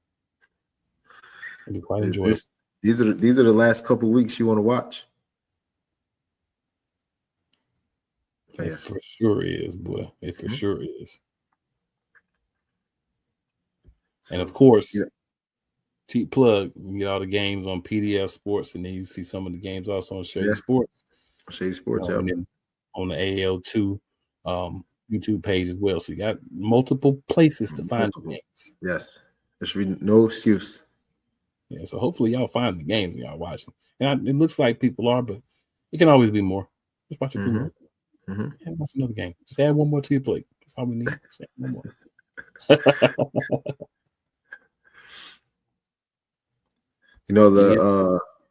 Speaker 1: It's gonna be quite enjoyable.
Speaker 10: These are the last couple of weeks you want to watch.
Speaker 1: It for sure is, boy. It for sure is. So, and of course, cheap plug, you get all the games on PDF Sports, and then you see some of the games also on Shady Sports.
Speaker 10: Shady Sports,
Speaker 1: and then on the AL2 YouTube page as well. So you got multiple places to find the games.
Speaker 10: Yes. There should be no excuse.
Speaker 1: Yeah, so hopefully y'all find the games y'all watching. And it looks like people are, but it can always be more. Just watch a few more. And watch another game. Just add one more to your plate. That's all we need. Just add one more.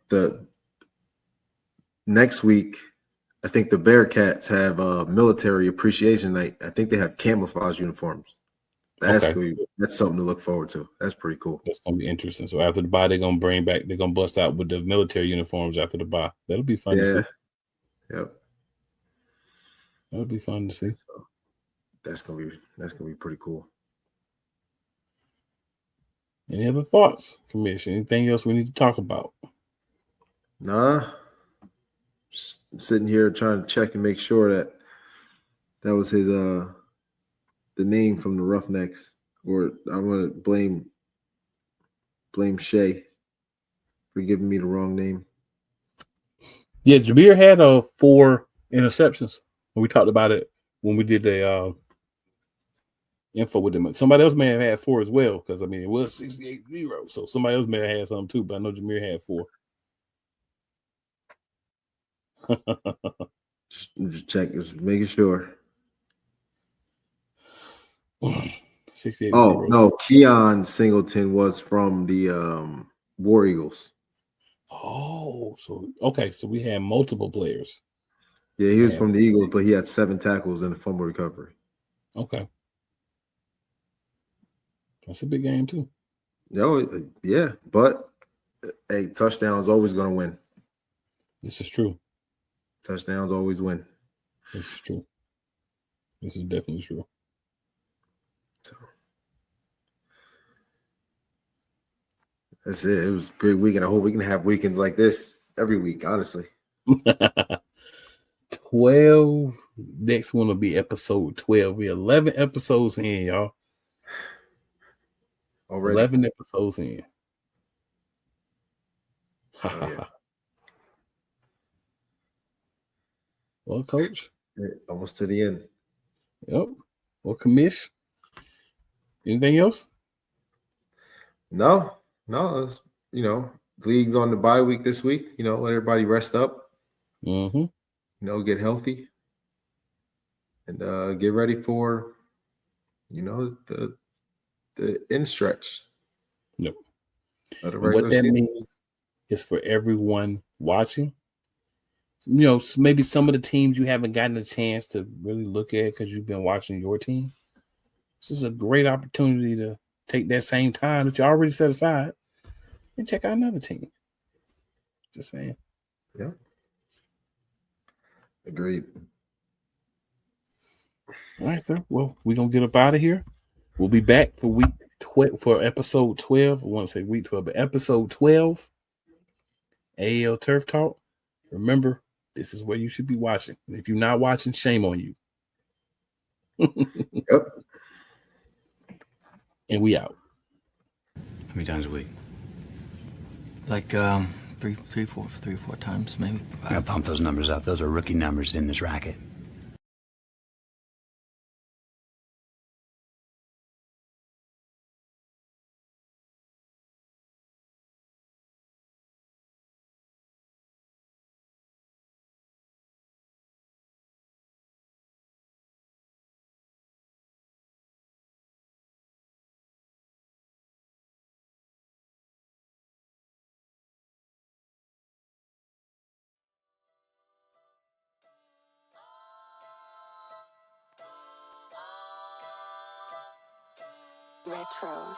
Speaker 10: The next week, I think the Bearcats have a military appreciation night. I think they have camouflage uniforms. That's something to look forward to. That's pretty cool.
Speaker 1: That's gonna be interesting. So after the bye, they're gonna bust out with the military uniforms after the bye. That'll be fun to see.
Speaker 10: Yep.
Speaker 1: That'll be fun to see.
Speaker 10: So that's gonna be pretty cool.
Speaker 1: Any other thoughts, Commission? Anything else we need to talk about?
Speaker 10: Nah. Just sitting here trying to check and make sure that was his the name from the Roughnecks, or I'm gonna blame Shay for giving me the wrong name.
Speaker 1: Yeah, Jameer had 4 interceptions. We talked about it when we did the info with them. Somebody else may have had 4 as well, because it was 68-0. So somebody else may have had some too, but I know Jameer had 4.
Speaker 10: Just making sure.
Speaker 1: 68-0.
Speaker 10: Oh no, Keon Singleton was from the War Eagles.
Speaker 1: Oh, so okay, so we had multiple players.
Speaker 10: Yeah, he was from the Eagles, but he had 7 tackles and a fumble recovery.
Speaker 1: Okay, that's a big game too.
Speaker 10: Yeah, but hey, touchdowns always going to win.
Speaker 1: This is true.
Speaker 10: Touchdowns always win.
Speaker 1: This is true. This is definitely true.
Speaker 10: So that's it. It was a great weekend. I hope we can have weekends like this every week, honestly.
Speaker 1: 12. Next one will be episode 12. We're 11 episodes in, y'all.
Speaker 10: Already.
Speaker 1: 11 episodes in.
Speaker 10: Yeah.
Speaker 1: Well, Coach.
Speaker 10: Almost to the end.
Speaker 1: Yep. Well, Commish. Anything else?
Speaker 10: No. It's, the league's on the bye week this week. Let everybody rest up.
Speaker 1: Mm-hmm.
Speaker 10: Get healthy. And get ready for, the end stretch.
Speaker 1: Yep.
Speaker 10: What
Speaker 1: that means is for everyone watching, maybe some of the teams you haven't gotten a chance to really look at because you've been watching your team. This is a great opportunity to take that same time that you already set aside and check out another team. Just saying.
Speaker 10: Yeah. Agreed.
Speaker 1: All right, sir. Well, we're going to get up out of here. We'll be back for episode 12. I want to say week 12, but episode 12, AL Turf Talk. Remember, this is where you should be watching. If you're not watching, shame on you.
Speaker 10: Yep.
Speaker 1: And we out.
Speaker 11: How many times a week? Like three or four times, maybe. I gotta pump those numbers up. Those are rookie numbers in this racket.
Speaker 12: Retro.